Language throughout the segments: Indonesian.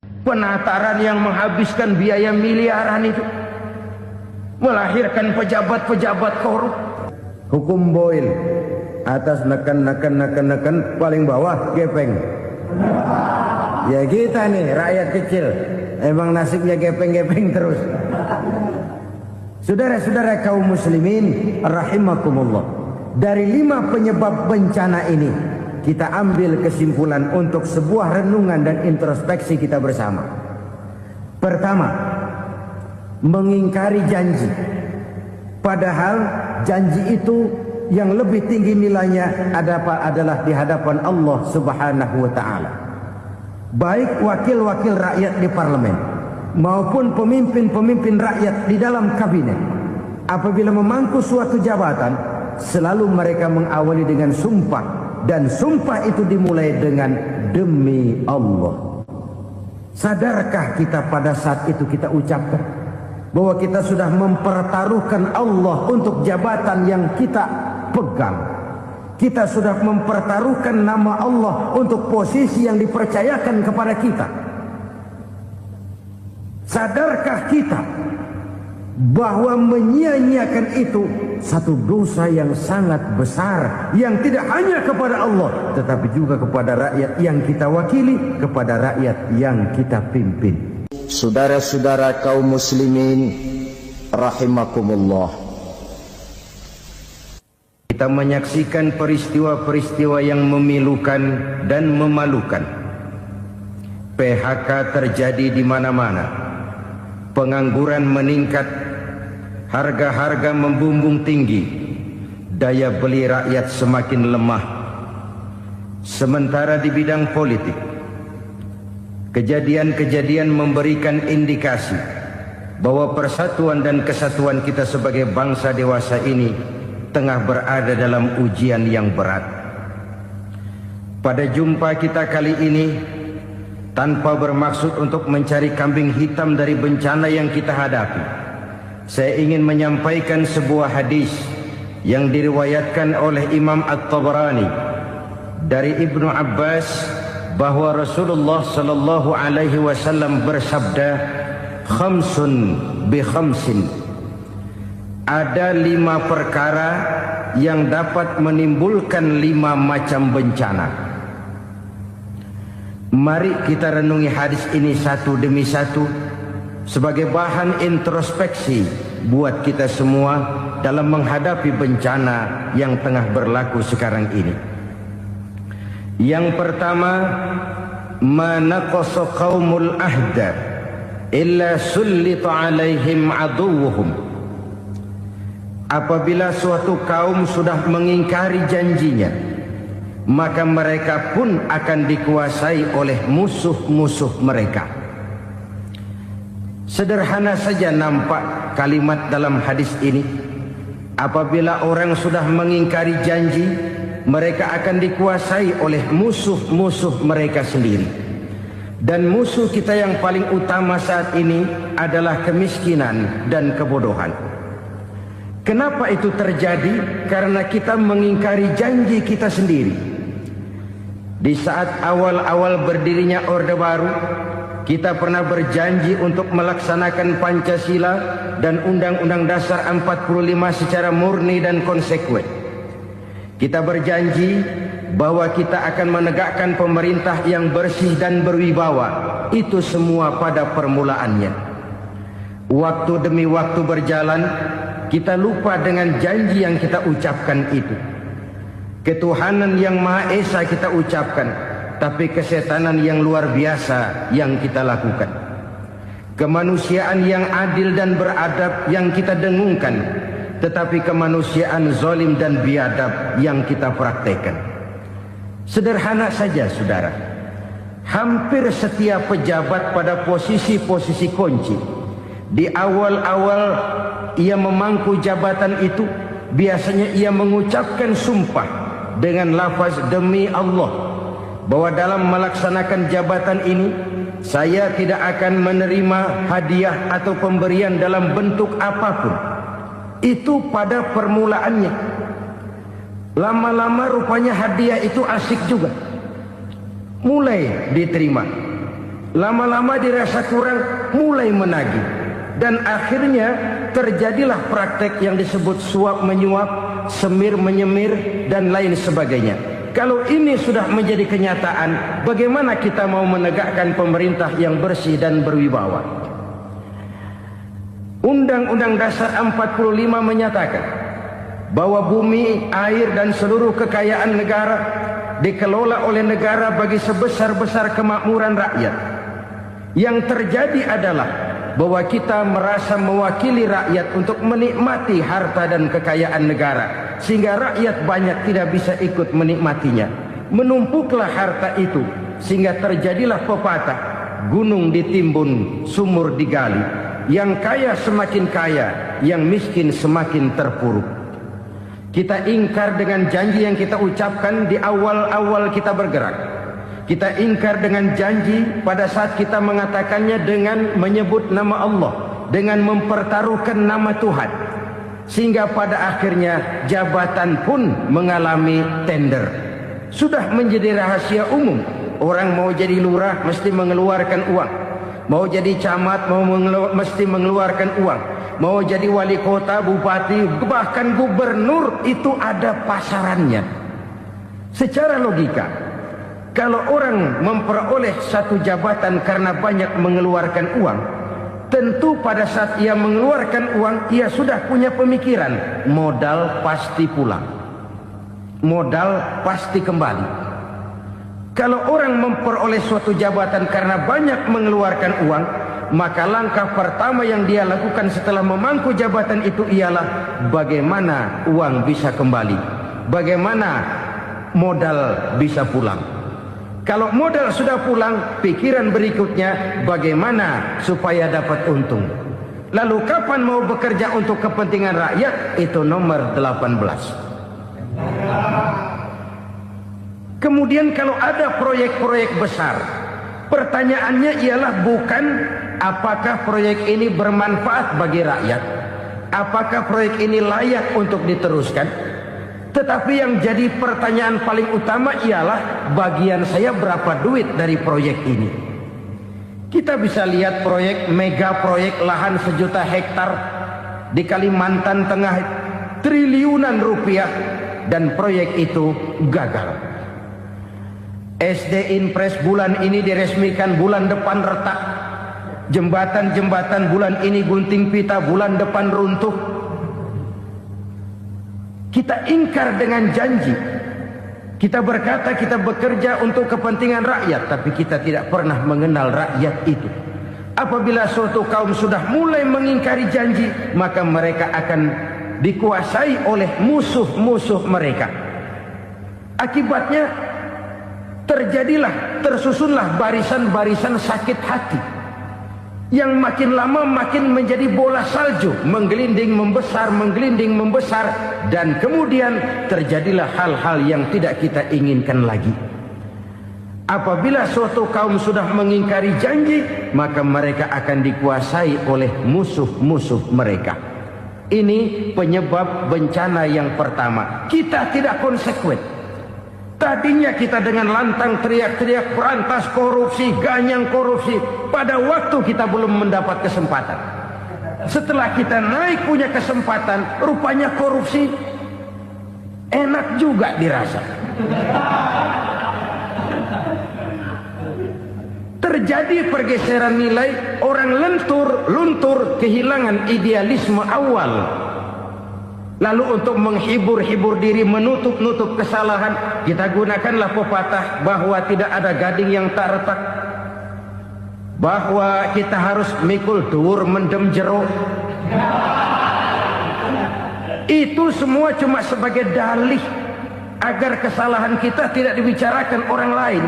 Penataran yang menghabiskan biaya miliaran itu melahirkan pejabat-pejabat korup. Hukum Boyle, atas neken paling bawah gepeng. Ya kita nih rakyat kecil, emang nasibnya gepeng-gepeng terus. Saudara-saudara kaum muslimin rahimakumullah, dari 5 penyebab bencana ini kita ambil kesimpulan untuk sebuah renungan dan introspeksi kita bersama. Pertama, mengingkari janji. Padahal janji itu yang lebih tinggi nilainya adalah di hadapan Allah Subhanahu wa taala. Baik wakil-wakil rakyat di parlemen maupun pemimpin-pemimpin rakyat di dalam kabinet, apabila memangku suatu jabatan, selalu mereka mengawali dengan sumpah, dan sumpah itu dimulai dengan demi Allah. Sadarkah kita pada saat itu kita ucapkan bahwa kita sudah mempertaruhkan Allah untuk jabatan yang kita pegang? Kita sudah mempertaruhkan nama Allah untuk posisi yang dipercayakan kepada kita. Sadarkah kita bahwa menyia-nyiakan itu satu dosa yang sangat besar, yang tidak hanya kepada Allah tetapi juga kepada rakyat yang kita wakili, kepada rakyat yang kita pimpin. Saudara-saudara kaum muslimin rahimakumullah, kita menyaksikan peristiwa-peristiwa yang memilukan dan memalukan. PHK terjadi di mana-mana, pengangguran meningkat, harga-harga membumbung tinggi, daya beli rakyat semakin lemah. Sementara di bidang politik, kejadian-kejadian memberikan indikasi bahwa persatuan dan kesatuan kita sebagai bangsa dewasa ini tengah berada dalam ujian yang berat. Pada jumpa kita kali ini, tanpa bermaksud untuk mencari kambing hitam dari bencana yang kita hadapi, saya ingin menyampaikan sebuah hadis yang diriwayatkan oleh Imam At-Tabarani dari Ibnu Abbas, bahwa Rasulullah sallallahu alaihi wasallam bersabda, khamsun bi khamsin, ada 5 perkara yang dapat menimbulkan 5 macam bencana. Mari kita renungi hadis ini satu demi satu sebagai bahan introspeksi buat kita semua dalam menghadapi bencana yang tengah berlaku sekarang ini. Yang pertama, manaqasa qaumul ahda illa sullita alaihim aduwwuhum. Apabila suatu kaum sudah mengingkari janjinya, maka mereka pun akan dikuasai oleh musuh-musuh mereka. Sederhana saja nampak kalimat dalam hadis ini. Apabila orang sudah mengingkari janji, mereka akan dikuasai oleh musuh-musuh mereka sendiri. Dan musuh kita yang paling utama saat ini adalah kemiskinan dan kebodohan. Kenapa itu terjadi? Karena kita mengingkari janji kita sendiri. Di saat awal-awal berdirinya Orde Baru, kita pernah berjanji untuk melaksanakan Pancasila dan Undang-Undang Dasar 45 secara murni dan konsekuen. Kita berjanji bahwa kita akan menegakkan pemerintah yang bersih dan berwibawa. Itu semua pada permulaannya. Waktu demi waktu berjalan, kita lupa dengan janji yang kita ucapkan itu. Ketuhanan yang Maha Esa kita ucapkan, tapi kesetanan yang luar biasa yang kita lakukan. Kemanusiaan yang adil dan beradab yang kita dengungkan, tetapi kemanusiaan zalim dan biadab yang kita praktekkan. Sederhana saja saudara, hampir setiap pejabat pada posisi-posisi kunci, di awal-awal ia memangku jabatan itu, biasanya ia mengucapkan sumpah dengan lafaz demi Allah, bahwa dalam melaksanakan jabatan ini saya tidak akan menerima hadiah atau pemberian dalam bentuk apapun. Itu pada permulaannya. Lama-lama rupanya hadiah itu asik juga, mulai diterima. Lama-lama dirasa kurang, mulai menagih. Dan akhirnya terjadilah praktek yang disebut suap menyuap, semir menyemir, dan lain sebagainya. Kalau ini sudah menjadi kenyataan, bagaimana kita mau menegakkan pemerintah yang bersih dan berwibawa? Undang-Undang Dasar 45 menyatakan bahwa bumi, air, dan seluruh kekayaan negara dikelola oleh negara bagi sebesar-besar kemakmuran rakyat. Yang terjadi adalah bahwa kita merasa mewakili rakyat untuk menikmati harta dan kekayaan negara, sehingga rakyat banyak tidak bisa ikut menikmatinya. Menumpuklah harta itu sehingga terjadilah pepatah, gunung ditimbun, sumur digali. Yang kaya semakin kaya, yang miskin semakin terpuruk. Kita ingkar dengan janji yang kita ucapkan di awal-awal kita bergerak. Kita ingkar dengan janji pada saat kita mengatakannya dengan menyebut nama Allah, dengan mempertaruhkan nama Tuhan. Sehingga pada akhirnya jabatan pun mengalami tender. Sudah menjadi rahasia umum. Orang mau jadi lurah mesti mengeluarkan uang. Mau jadi camat mesti mengeluarkan uang. Mau jadi wali kota, bupati, bahkan gubernur, itu ada pasarannya. Secara logika, kalau orang memperoleh satu jabatan karena banyak mengeluarkan uang, tentu pada saat ia mengeluarkan uang, ia sudah punya pemikiran, modal pasti pulang, modal pasti kembali. Kalau orang memperoleh suatu jabatan karena banyak mengeluarkan uang, maka langkah pertama yang dia lakukan setelah memangku jabatan itu ialah bagaimana uang bisa kembali, bagaimana modal bisa pulang. Kalau modal sudah pulang, pikiran berikutnya bagaimana supaya dapat untung. Lalu kapan mau bekerja untuk kepentingan rakyat? Itu nomor 18. Kemudian kalau ada proyek-proyek besar, pertanyaannya ialah bukan apakah proyek ini bermanfaat bagi rakyat, apakah proyek ini layak untuk diteruskan. Tetapi yang jadi pertanyaan paling utama ialah bagian saya berapa duit dari proyek ini. Kita bisa lihat proyek, mega proyek lahan 1 juta hektar di Kalimantan Tengah, triliunan rupiah, dan proyek itu gagal. SD Inpres bulan ini diresmikan, bulan depan retak. Jembatan-jembatan bulan ini gunting pita, bulan depan runtuh. Kita ingkar dengan janji. Kita berkata kita bekerja untuk kepentingan rakyat, tapi kita tidak pernah mengenal rakyat itu. Apabila suatu kaum sudah mulai mengingkari janji, maka mereka akan dikuasai oleh musuh-musuh mereka. Akibatnya tersusunlah barisan-barisan sakit hati, yang makin lama makin menjadi bola salju, menggelinding membesar, dan kemudian terjadilah hal-hal yang tidak kita inginkan lagi. Apabila suatu kaum sudah mengingkari janji, maka mereka akan dikuasai oleh musuh-musuh mereka. Ini penyebab bencana yang pertama. Kita tidak konsekuen. Tadinya kita dengan lantang teriak-teriak berantas korupsi, ganyang korupsi. Pada waktu kita belum mendapat kesempatan. Setelah kita naik punya kesempatan, rupanya korupsi enak juga dirasa. Terjadi pergeseran nilai, orang luntur, kehilangan idealisme awal. Lalu untuk menghibur-hibur diri, menutup-nutup kesalahan, kita gunakanlah pepatah bahwa tidak ada gading yang tak retak, bahwa kita harus mikul dur mendem jero. Itu semua cuma sebagai dalih agar kesalahan kita tidak dibicarakan orang lain.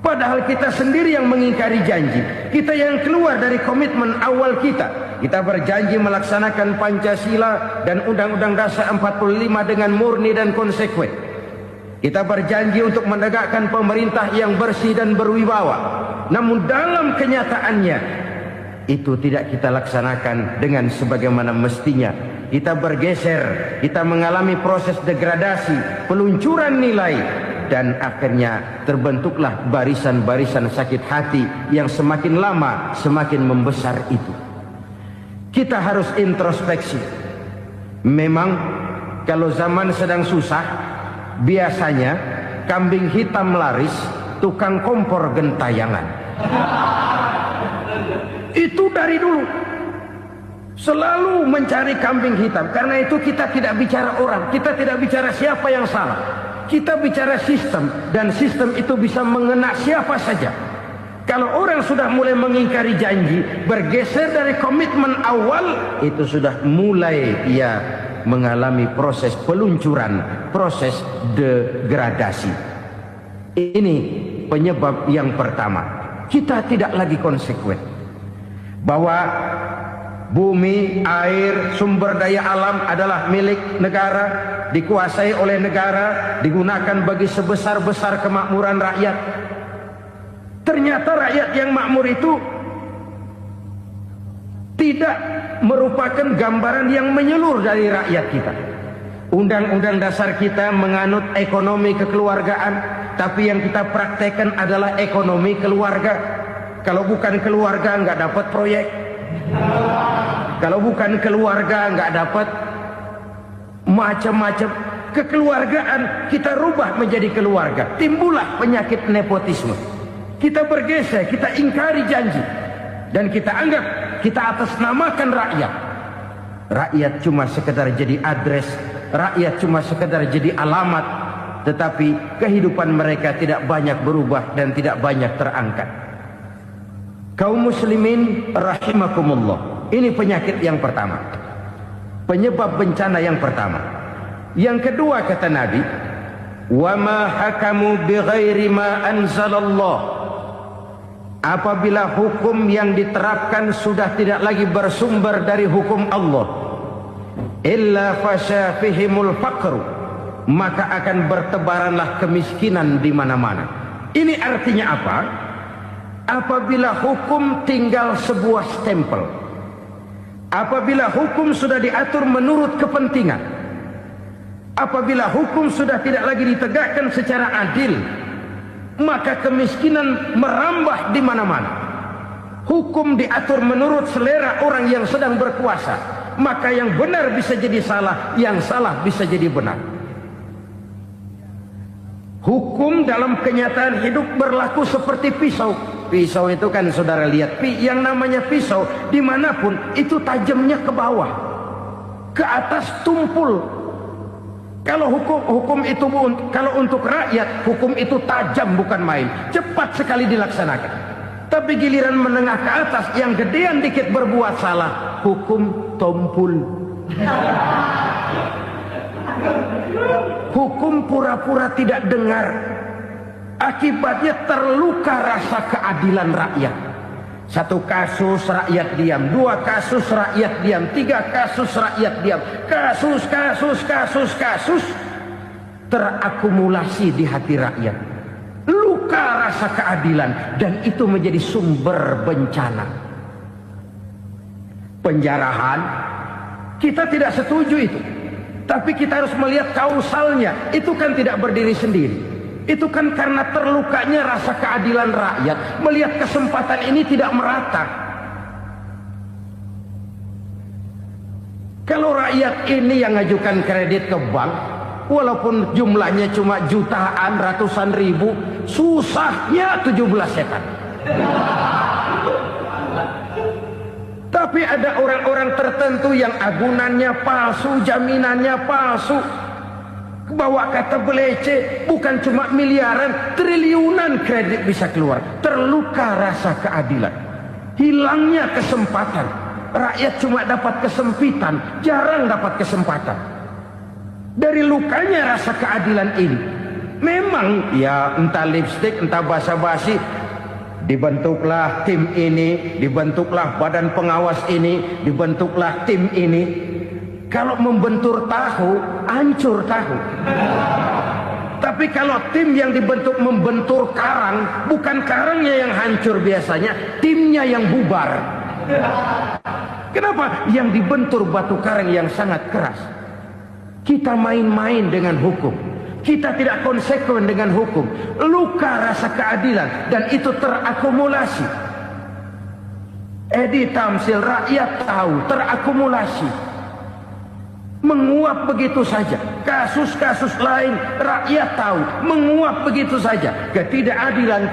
Padahal kita sendiri yang mengingkari janji. Kita yang keluar dari komitmen awal kita. Kita berjanji melaksanakan Pancasila dan Undang-Undang Dasar 45 dengan murni dan konsekuen. Kita berjanji untuk menegakkan pemerintah yang bersih dan berwibawa. Namun dalam kenyataannya itu tidak kita laksanakan dengan sebagaimana mestinya. Kita bergeser, kita mengalami proses degradasi, peluncuran nilai, dan akhirnya terbentuklah barisan-barisan sakit hati yang semakin lama semakin membesar itu. Kita harus introspeksi. Memang kalau zaman sedang susah, biasanya kambing hitam laris, tukang kompor gentayangan. Itu dari dulu selalu mencari kambing hitam. Karena itu kita tidak bicara orang, kita tidak bicara siapa yang salah, kita bicara sistem, dan sistem itu bisa mengena siapa saja. Kalau orang sudah mulai mengingkari janji, bergeser dari komitmen awal, itu sudah mulai ia mengalami proses peluncuran, proses degradasi. Ini penyebab yang pertama. Kita tidak lagi konsekuen bahwa bumi, air, sumber daya alam adalah milik negara, dikuasai oleh negara, digunakan bagi sebesar-besar kemakmuran rakyat. Ternyata rakyat yang makmur itu tidak merupakan gambaran yang menyeluruh dari rakyat kita. Undang-undang dasar kita menganut ekonomi kekeluargaan, tapi yang kita praktekkan adalah ekonomi keluarga. Kalau bukan keluarga nggak dapat proyek. Kalau bukan keluarga nggak dapat macam-macam. Kekeluargaan kita rubah menjadi keluarga. Timbullah penyakit nepotisme. Kita bergeser, kita ingkari janji, dan kita anggap kita atasnamakan rakyat. Rakyat cuma sekedar jadi address, rakyat cuma sekedar jadi alamat, tetapi kehidupan mereka tidak banyak berubah dan tidak banyak terangkat. Kaum muslimin rahimakumullah, ini penyakit yang pertama, penyebab bencana yang pertama. Yang kedua, kata Nabi, wa ma hakamu bighairi ma anzalallah. Apabila hukum yang diterapkan sudah tidak lagi bersumber dari hukum Allah, illa fasya fihimul faqru, maka akan bertebaranlah kemiskinan di mana-mana. Ini artinya apa? Apabila hukum tinggal sebuah stempel, apabila hukum sudah diatur menurut kepentingan, apabila hukum sudah tidak lagi ditegakkan secara adil, maka kemiskinan merambah di mana-mana. Hukum diatur menurut selera orang yang sedang berkuasa, maka yang benar bisa jadi salah, yang salah bisa jadi benar. Hukum dalam kenyataan hidup berlaku seperti pisau. Pisau itu kan saudara lihat, yang namanya pisau dimanapun itu tajamnya ke bawah, ke atas tumpul. Kalau hukum itu, kalau untuk rakyat, hukum itu tajam bukan main, cepat sekali dilaksanakan. Tapi giliran menengah ke atas, yang gedean dikit berbuat salah, hukum tumpul. Hukum pura-pura tidak dengar. Akibatnya terluka rasa keadilan rakyat. Satu kasus rakyat diam, dua kasus rakyat diam, tiga kasus rakyat diam, kasus terakumulasi di hati rakyat. Luka rasa keadilan, dan itu menjadi sumber bencana. Penjarahan, kita tidak setuju itu, tapi kita harus melihat kausalnya. Itu kan tidak berdiri sendiri. Itu kan karena terlukanya rasa keadilan rakyat, melihat kesempatan ini tidak merata. Kalau rakyat ini yang ngajukan kredit ke bank, walaupun jumlahnya cuma jutaan, ratusan ribu, susahnya 17 setan. Tapi ada orang-orang tertentu yang agunannya palsu, jaminannya palsu, bawa kata belece, bukan cuma miliaran, triliunan kredit bisa keluar. Terluka rasa keadilan, hilangnya kesempatan. Rakyat cuma dapat kesempitan, jarang dapat kesempatan. Dari lukanya rasa keadilan ini, memang ya entah lipstik, entah basa-basi, dibentuklah tim ini, dibentuklah badan pengawas ini, dibentuklah tim ini. Kalau membentur tahu, hancur tahu. Tapi kalau tim yang dibentuk membentur karang, bukan karangnya yang hancur biasanya, timnya yang bubar. Kenapa? Yang dibentur batu karang yang sangat keras. Kita main-main dengan hukum. Kita tidak konsekuen dengan hukum. Luka rasa keadilan dan itu terakumulasi. Edi Tamsil, rakyat tahu, terakumulasi. Menguap begitu saja. Kasus-kasus lain rakyat tahu, menguap begitu saja. Ketidakadilan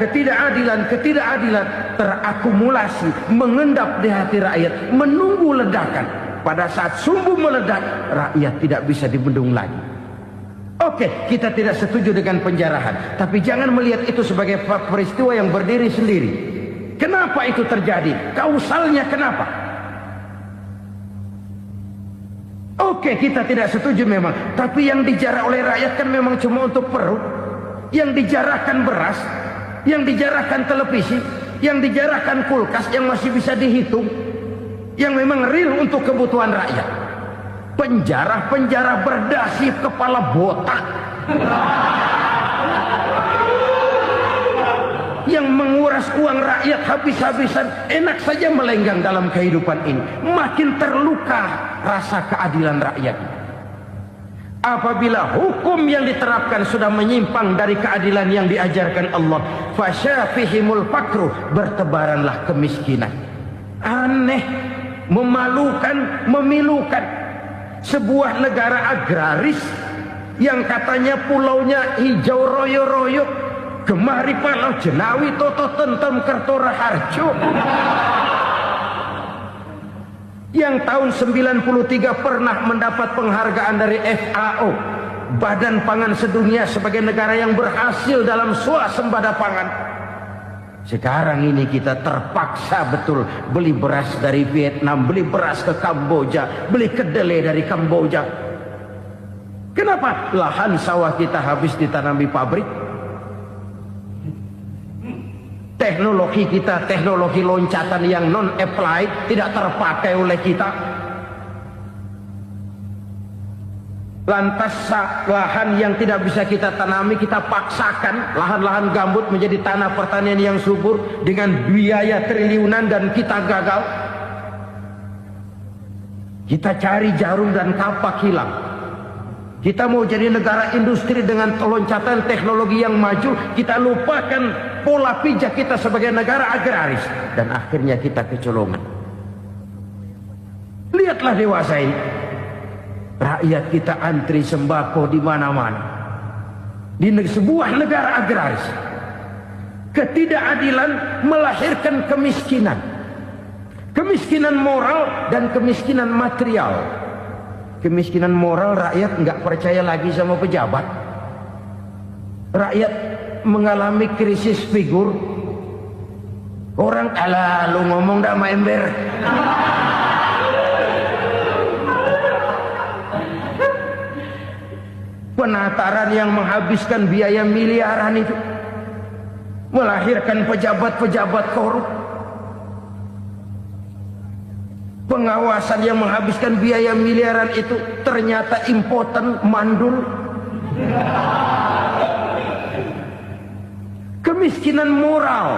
terakumulasi, mengendap di hati rakyat, menunggu ledakan. Pada saat sumbu meledak, rakyat tidak bisa dibendung lagi. Oke, kita tidak setuju dengan penjarahan, tapi jangan melihat itu sebagai peristiwa yang berdiri sendiri. Kenapa itu terjadi? Kausalnya kenapa? Oke, kita tidak setuju memang, tapi yang dijarah oleh rakyat kan memang cuma untuk perut. Yang dijarahkan beras, yang dijarahkan televisi, yang dijarahkan kulkas yang masih bisa dihitung, yang memang real untuk kebutuhan rakyat. Penjara berdasi kepala botak yang menguras uang rakyat habis-habisan, enak saja melenggang dalam kehidupan ini. Makin terluka rasa keadilan rakyat. Apabila hukum yang diterapkan sudah menyimpang dari keadilan yang diajarkan Allah, fasyafihimul fakru, bertebaranlah kemiskinan. Aneh, memalukan, memilukan. Sebuah negara agraris yang katanya pulaunya hijau royo-royo, gemari palau jenawi toto tentem kertora harjo, yang tahun 93 pernah mendapat penghargaan dari FAO, Badan Pangan Sedunia, sebagai negara yang berhasil dalam swasembada pangan. Sekarang ini kita terpaksa betul beli beras dari Vietnam, beli beras ke Kamboja, beli kedelai dari Kamboja. Kenapa? Lahan sawah kita habis ditanami pabrik. Teknologi kita, teknologi loncatan yang non-applied, tidak terpakai oleh kita. Lantas lahan yang tidak bisa kita tanami, kita paksakan lahan-lahan gambut menjadi tanah pertanian yang subur dengan biaya triliunan, dan kita gagal. Kita cari jarum dan kapak hilang. Kita mau jadi negara industri dengan loncatan teknologi yang maju, kita lupakan pola pijak kita sebagai negara agraris, dan akhirnya kita kecolongan. Lihatlah dewasa ini. Rakyat kita antri sembako di mana-mana. Di sebuah negara agraris. Ketidakadilan melahirkan kemiskinan. Kemiskinan moral dan kemiskinan material. Kemiskinan moral, rakyat nggak percaya lagi sama pejabat. Rakyat mengalami krisis figur. Orang, alah lu ngomong dah sama ember. Penataran yang menghabiskan biaya miliaran itu melahirkan pejabat-pejabat korup. Pengawasan yang menghabiskan biaya miliaran itu ternyata impoten, mandul. Kemiskinan moral.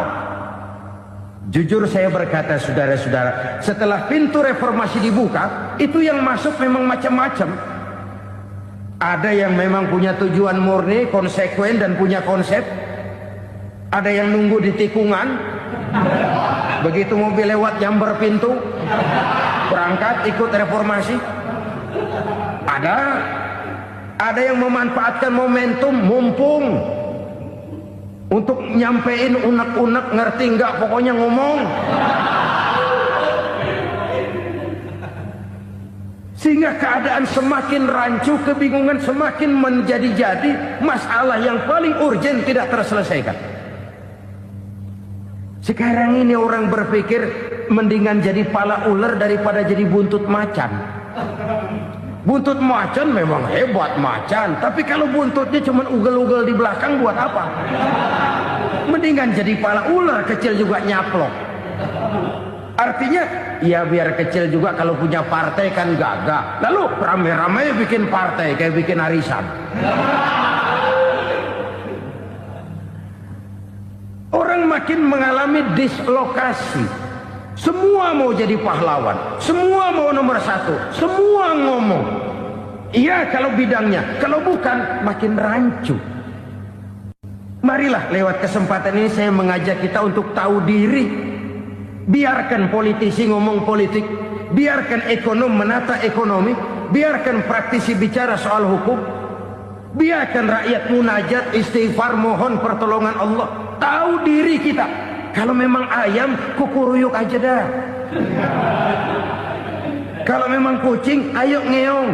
Jujur saya berkata, saudara-saudara, setelah pintu reformasi dibuka, itu yang masuk memang macam-macam. Ada yang memang punya tujuan murni, konsekuen dan punya konsep. Ada yang nunggu di tikungan, begitu mobil lewat nyamber pintu, berangkat ikut reformasi. Ada yang memanfaatkan momentum, mumpung, untuk nyampein unek-unek, ngerti nggak, pokoknya ngomong. Sehingga keadaan semakin rancu, kebingungan semakin menjadi-jadi, masalah yang paling urgen tidak terselesaikan. Sekarang ini orang berpikir mendingan jadi pala ular daripada jadi buntut macan. Buntut macan memang hebat macan, tapi kalau buntutnya cuma ugel-ugel di belakang buat apa? Mendingan jadi pala ular, kecil juga nyaplok. Artinya, ya biar kecil juga kalau punya partai kan gagah. Lalu rame-rame bikin partai kayak bikin arisan. Orang makin mengalami dislokasi. Semua mau jadi pahlawan, semua mau nomor satu, semua ngomong. Iya kalau bidangnya, kalau bukan makin rancu. Marilah lewat kesempatan ini saya mengajak kita untuk tahu diri. Biarkan politisi ngomong politik, biarkan ekonom menata ekonomi, biarkan praktisi bicara soal hukum, biarkan rakyat munajat, istighfar, mohon pertolongan Allah. Tahu diri kita. Kalau memang ayam, kukuruyuk aja dah. Kalau memang kucing, ayo ngeong.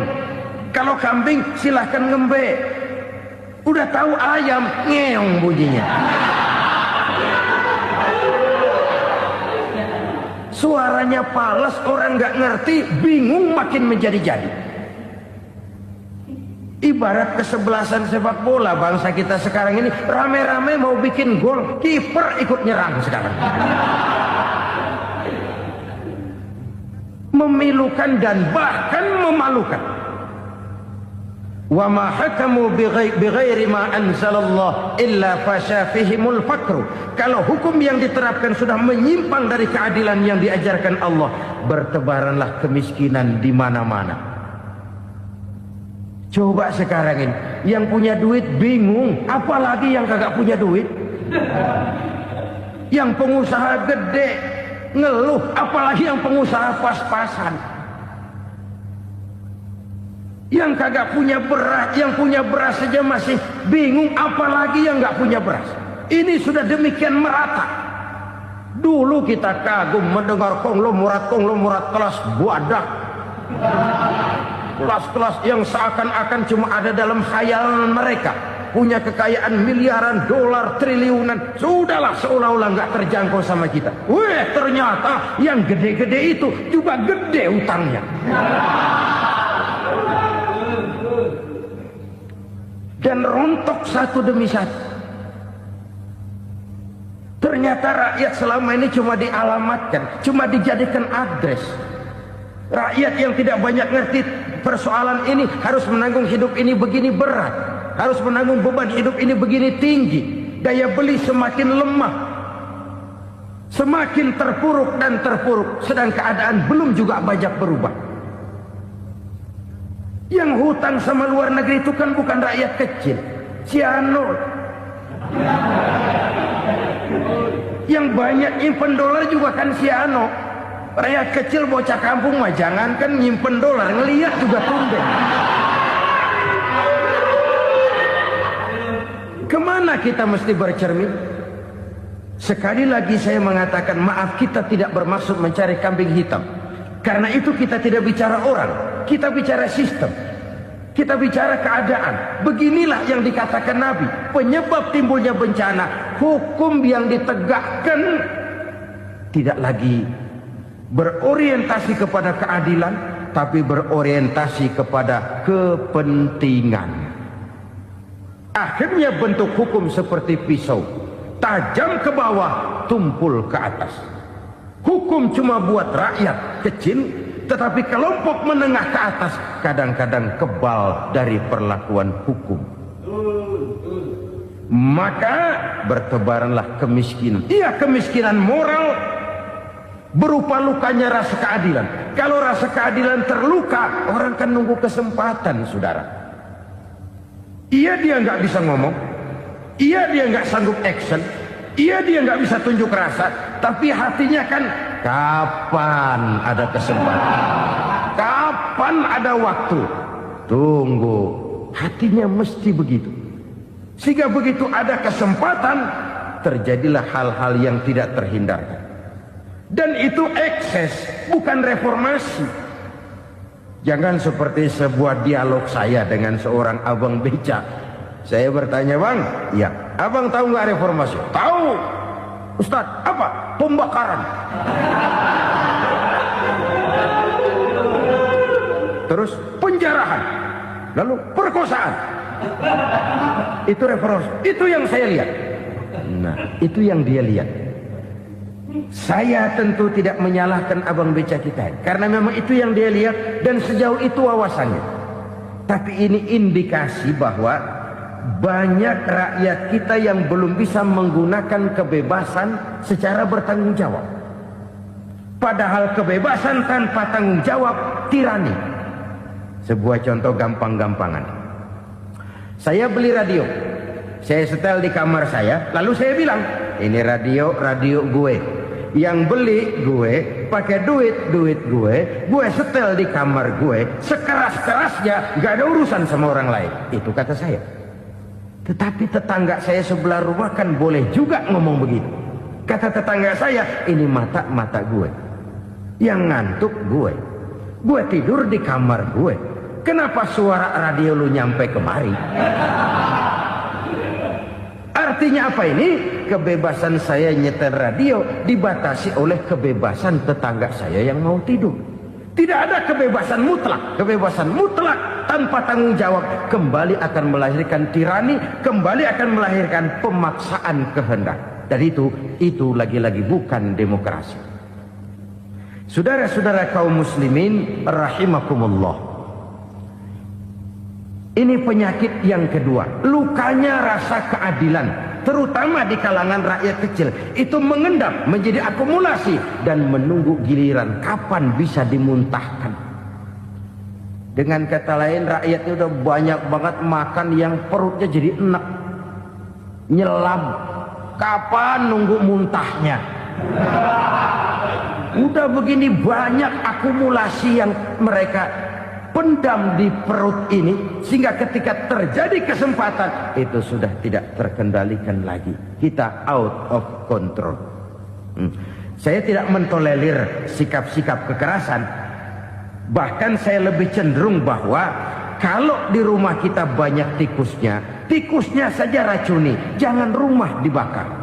Kalau kambing, silahkan ngembe. Udah tahu ayam, ngeong bunyinya. Suaranya palas, orang nggak ngerti, bingung makin menjadi-jadi. Ibarat kesebelasan sepak bola bangsa kita sekarang ini, rame-rame mau bikin gol, kiper ikut nyerang sekarang. Memilukan dan bahkan memalukan. Wa ma hakamu bighairi ma anzalallah illa fasha fihimul fakru. Kalau hukum yang diterapkan sudah menyimpang dari keadilan yang diajarkan Allah, bertebaranlah kemiskinan di mana-mana. Coba sekarang ini yang punya duit bingung, apalagi yang kagak punya duit. Yang pengusaha gede ngeluh, apalagi yang pengusaha pas-pasan. Yang kagak punya beras, yang punya beras saja masih bingung, apalagi yang nggak punya beras. Ini sudah demikian merata. Dulu kita kagum mendengar konglomerat kelas buadak, kelas-kelas yang seakan-akan cuma ada dalam khayalan mereka, punya kekayaan miliaran dolar, triliunan. Sudahlah, seolah-olah nggak terjangkau sama kita. Weh, ternyata yang gede-gede itu juga gede utangnya. Dan rontok satu demi satu. Ternyata rakyat selama ini cuma dialamatkan, cuma dijadikan adres. Rakyat yang tidak banyak ngerti persoalan ini harus menanggung hidup ini begini berat, harus menanggung beban hidup ini begini tinggi. Daya beli semakin lemah, semakin terpuruk dan terpuruk, sedang keadaan belum juga banyak berubah. Yang hutang sama luar negeri itu kan bukan rakyat kecil, Ciano. Yang banyak nyimpen dolar juga kan Ciano. Rakyat kecil bocah kampung mah jangankan nyimpen dolar, ngelihat juga tumben. Kemana kita mesti bercermin? Sekali lagi saya mengatakan maaf, kita tidak bermaksud mencari kambing hitam. Karena itu kita tidak bicara orang, kita bicara sistem, kita bicara keadaan. Beginilah yang dikatakan Nabi, penyebab timbulnya bencana, hukum yang ditegakkan tidak lagi berorientasi kepada keadilan, tapi berorientasi kepada kepentingan. Akhirnya bentuk hukum seperti pisau, tajam ke bawah, tumpul ke atas. Hukum cuma buat rakyat kecil, tetapi kelompok menengah ke atas kadang-kadang kebal dari perlakuan hukum. Maka bertebaranlah kemiskinan. Iya, kemiskinan moral berupa lukanya rasa keadilan. Kalau rasa keadilan terluka, orang kan nunggu kesempatan, saudara. Iya, dia nggak bisa ngomong. Iya, dia nggak sanggup action. Iya, dia nggak bisa tunjuk rasa, tapi hatinya kan kapan ada kesempatan, kapan ada waktu, tunggu. Hatinya mesti begitu. Sehingga begitu ada kesempatan, terjadilah hal-hal yang tidak terhindarkan. Dan itu ekses, bukan reformasi. Jangan seperti sebuah dialog saya dengan seorang abang beca. Saya bertanya, bang, ya, abang tahu nggak reformasi? Tahu, Ustaz. Apa? Pembakaran. Terus penjarahan, lalu perkosaan. Itu reformasi. Itu yang saya lihat. Nah, itu yang dia lihat. Saya tentu tidak menyalahkan abang beca kita, karena memang itu yang dia lihat dan sejauh itu wawasannya. Tapi ini indikasi bahwa banyak rakyat kita yang belum bisa menggunakan kebebasan secara bertanggung jawab. Padahal kebebasan tanpa tanggung jawab tirani. Sebuah contoh gampang-gampangan. Saya beli radio, saya setel di kamar saya, lalu saya bilang, ini radio gue. Yang beli gue, pakai duit gue setel di kamar gue, sekeras-kerasnya, gak ada urusan sama orang lain. Itu kata saya. Tetapi tetangga saya sebelah rumah kan boleh juga ngomong begitu. Kata tetangga saya, ini mata gue, yang ngantuk gue tidur di kamar gue, kenapa suara radio lu nyampe kemari? Artinya apa ini? Kebebasan saya nyetel radio dibatasi oleh kebebasan tetangga saya yang mau tidur. Tidak ada kebebasan mutlak. Kebebasan mutlak tanpa tanggung jawab kembali akan melahirkan tirani, kembali akan melahirkan pemaksaan kehendak. Dan itu lagi-lagi bukan demokrasi. Saudara-saudara kaum muslimin rahimakumullah. Ini penyakit yang kedua, lukanya rasa keadilan, terutama di kalangan rakyat kecil. Itu mengendap menjadi akumulasi dan menunggu giliran kapan bisa dimuntahkan. Dengan kata lain, rakyatnya udah banyak banget makan yang perutnya jadi enak, nyelam. Kapan nunggu muntahnya? Udah begini banyak akumulasi yang mereka pendam di perut ini, sehingga ketika terjadi kesempatan itu sudah tidak terkendalikan lagi. Kita out of control. Saya tidak mentolerir sikap-sikap kekerasan. Bahkan saya lebih cenderung bahwa kalau di rumah kita banyak tikusnya saja racuni, jangan rumah dibakar.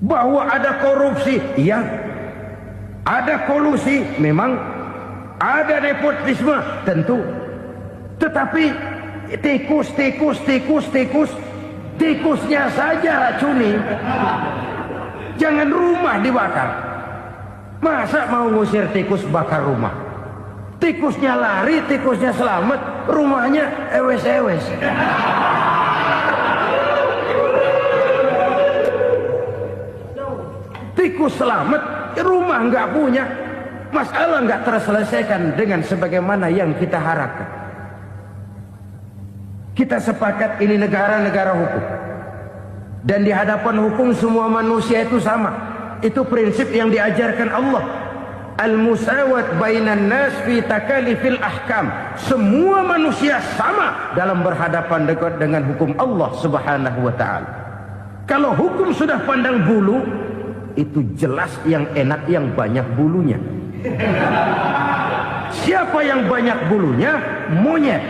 Bahwa ada korupsi, ya, ada kolusi, memang ada nepotisme, tentu. Tetapi tikusnya saja racuni, jangan rumah dibakar. Masa mau ngusir tikus bakar rumah? Tikusnya lari, tikusnya selamat, rumahnya ewes-ewes. Tikus selamat, rumah nggak punya, masalah nggak terselesaikan dengan sebagaimana yang kita harapkan. Kita sepakat ini negara hukum, dan di hadapan hukum semua manusia itu sama. Itu prinsip yang diajarkan Allah. Al-musawat bainan nas fi takalifil ahkam. Semua manusia sama dalam berhadapan dengan hukum Allah Subhanahu wa taala. Kalau hukum sudah pandang bulu, itu jelas yang enak yang banyak bulunya. Siapa yang banyak bulunya? Monyet.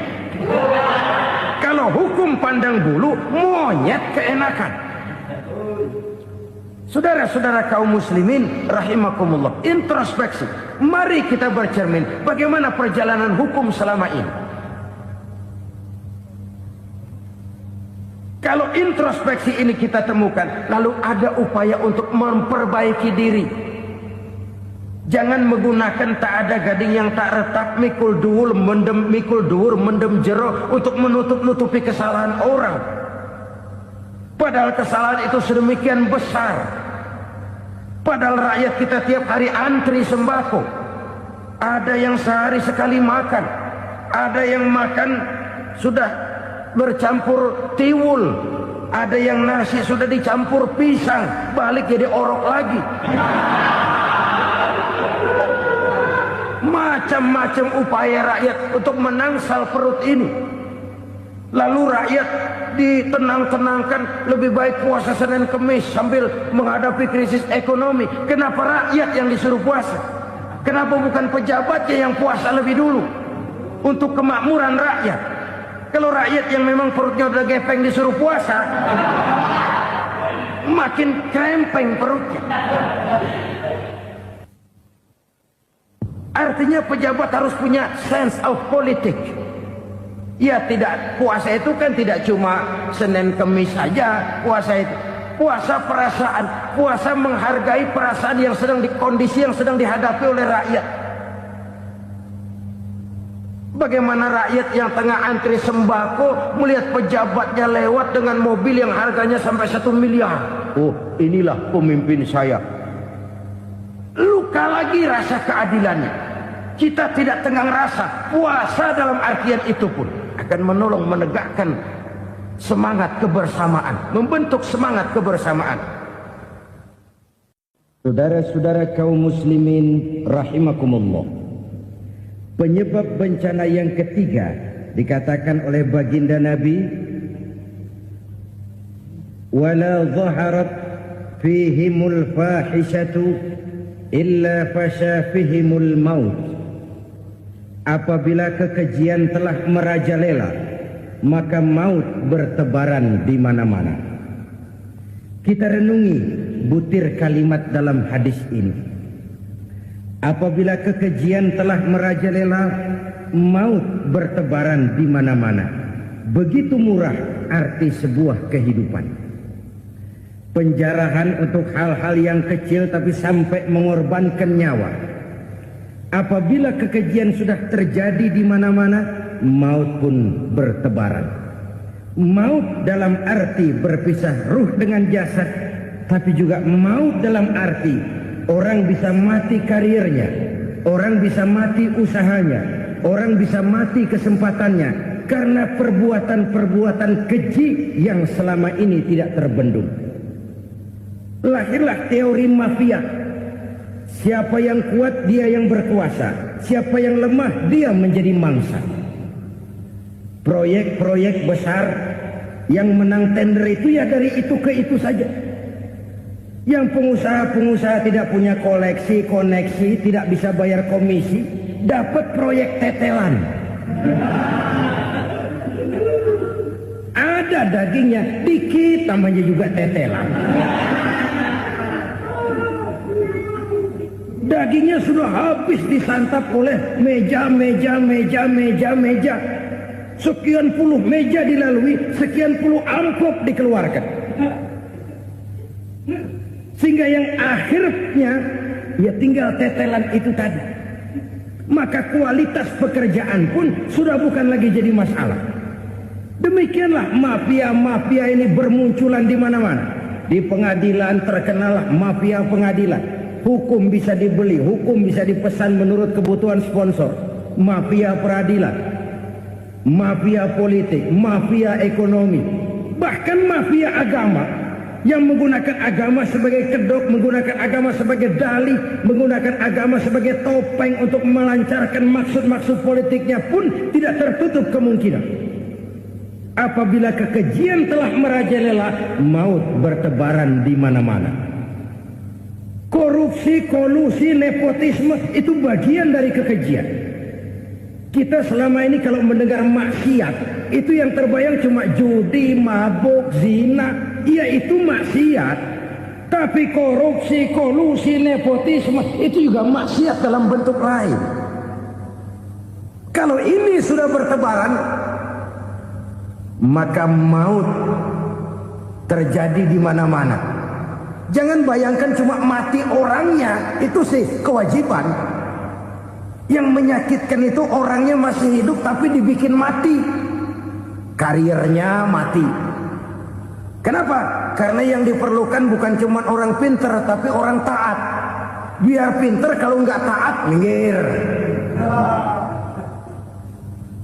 Kalau hukum pandang bulu, monyet keenakan. Saudara-saudara kaum muslimin rahimakumullah, introspeksi. Mari kita bercermin bagaimana perjalanan hukum selama ini. Kalau introspeksi ini kita temukan, lalu ada upaya untuk memperbaiki diri. Jangan menggunakan tak ada gading yang tak retak, mikul duwur mendem jero untuk menutupi kesalahan orang. Padahal kesalahan itu sedemikian besar. Padahal rakyat kita tiap hari antri sembako. Ada yang sehari sekali makan, ada yang makan sudah bercampur tiwul, ada yang nasi sudah dicampur pisang, balik jadi orok lagi. Macam-macam upaya rakyat untuk menangsal perut ini. Lalu rakyat ditenang-tenangkan, lebih baik puasa Senin Kemis sambil menghadapi krisis ekonomi. Kenapa rakyat yang disuruh puasa? Kenapa bukan pejabatnya yang puasa lebih dulu untuk kemakmuran rakyat? Kalau rakyat yang memang perutnya udah gepeng disuruh puasa, makin krempeng perutnya. Artinya pejabat harus punya sense of politics. Ya, tidak, puasa itu kan tidak cuma Senin Kemis saja. Puasa itu puasa perasaan, puasa menghargai perasaan yang sedang kondisi yang sedang dihadapi oleh rakyat. Bagaimana rakyat yang tengah antri sembako melihat pejabatnya lewat dengan mobil yang harganya sampai 1 miliar. Oh, inilah pemimpin saya. Luka lagi rasa keadilannya. kita tidak tenggang rasa. Puasa dalam artian itu pun akan menolong menegakkan semangat kebersamaan, membentuk semangat kebersamaan. Saudara-saudara kaum muslimin rahimakumullah, penyebab bencana yang ketiga dikatakan oleh baginda Nabi, wala zaharat fihimul fahishatu illa fasha fihimul maut. Apabila kekejian telah merajalela, maka maut bertebaran di mana-mana. Kita renungi butir kalimat dalam hadis ini. Apabila kekejian telah merajalela, maut bertebaran di mana-mana. Begitu murah arti sebuah kehidupan. Penjarahan untuk hal-hal yang kecil tapi sampai mengorbankan nyawa. Apabila kekejian sudah terjadi di mana-mana, maut pun bertebaran. Maut dalam arti berpisah ruh dengan jasad, tapi juga maut dalam arti orang bisa mati karirnya, orang bisa mati usahanya, orang bisa mati kesempatannya karena perbuatan-perbuatan keji yang selama ini tidak terbendung. Lahirlah teori mafia. Siapa yang kuat dia yang berkuasa, siapa yang lemah dia menjadi mangsa. Proyek-proyek besar yang menang tender itu ya dari itu ke itu saja. Yang pengusaha-pengusaha tidak punya koleksi, koneksi, tidak bisa bayar komisi, dapat proyek tetelan. Ada dagingnya, dikit namanya juga tetelan. Dagingnya sudah habis disantap oleh meja. Sekian puluh meja dilalui, sekian puluh amplop dikeluarkan. Sehingga yang akhirnya ya tinggal tetelan itu tadi. Maka kualitas pekerjaan pun sudah bukan lagi jadi masalah. Demikianlah mafia-mafia ini bermunculan di mana-mana. Di pengadilan terkenal mafia pengadilan. Hukum bisa dibeli, hukum bisa dipesan menurut kebutuhan sponsor. Mafia peradilan, mafia politik, mafia ekonomi, bahkan mafia agama yang menggunakan agama sebagai kedok, menggunakan agama sebagai dalih, menggunakan agama sebagai topeng untuk melancarkan maksud-maksud politiknya pun tidak tertutup kemungkinan. Apabila kekejian telah merajalela, maut bertebaran di mana-mana. Korupsi, kolusi, nepotisme itu bagian dari kekejian. Kita selama ini kalau mendengar maksiat, itu yang terbayang cuma judi, mabuk, zina. Iya itu maksiat. Tapi korupsi, kolusi, nepotisme itu juga maksiat dalam bentuk lain. Kalau ini sudah bertebaran, maka maut terjadi di mana-mana. Jangan bayangkan cuma mati orangnya, itu sih kewajiban. Yang menyakitkan itu orangnya masih hidup tapi dibikin mati. Karirnya mati. Kenapa? Karena yang diperlukan bukan cuma orang pinter tapi orang taat. Biar pinter, kalau nggak taat minggir.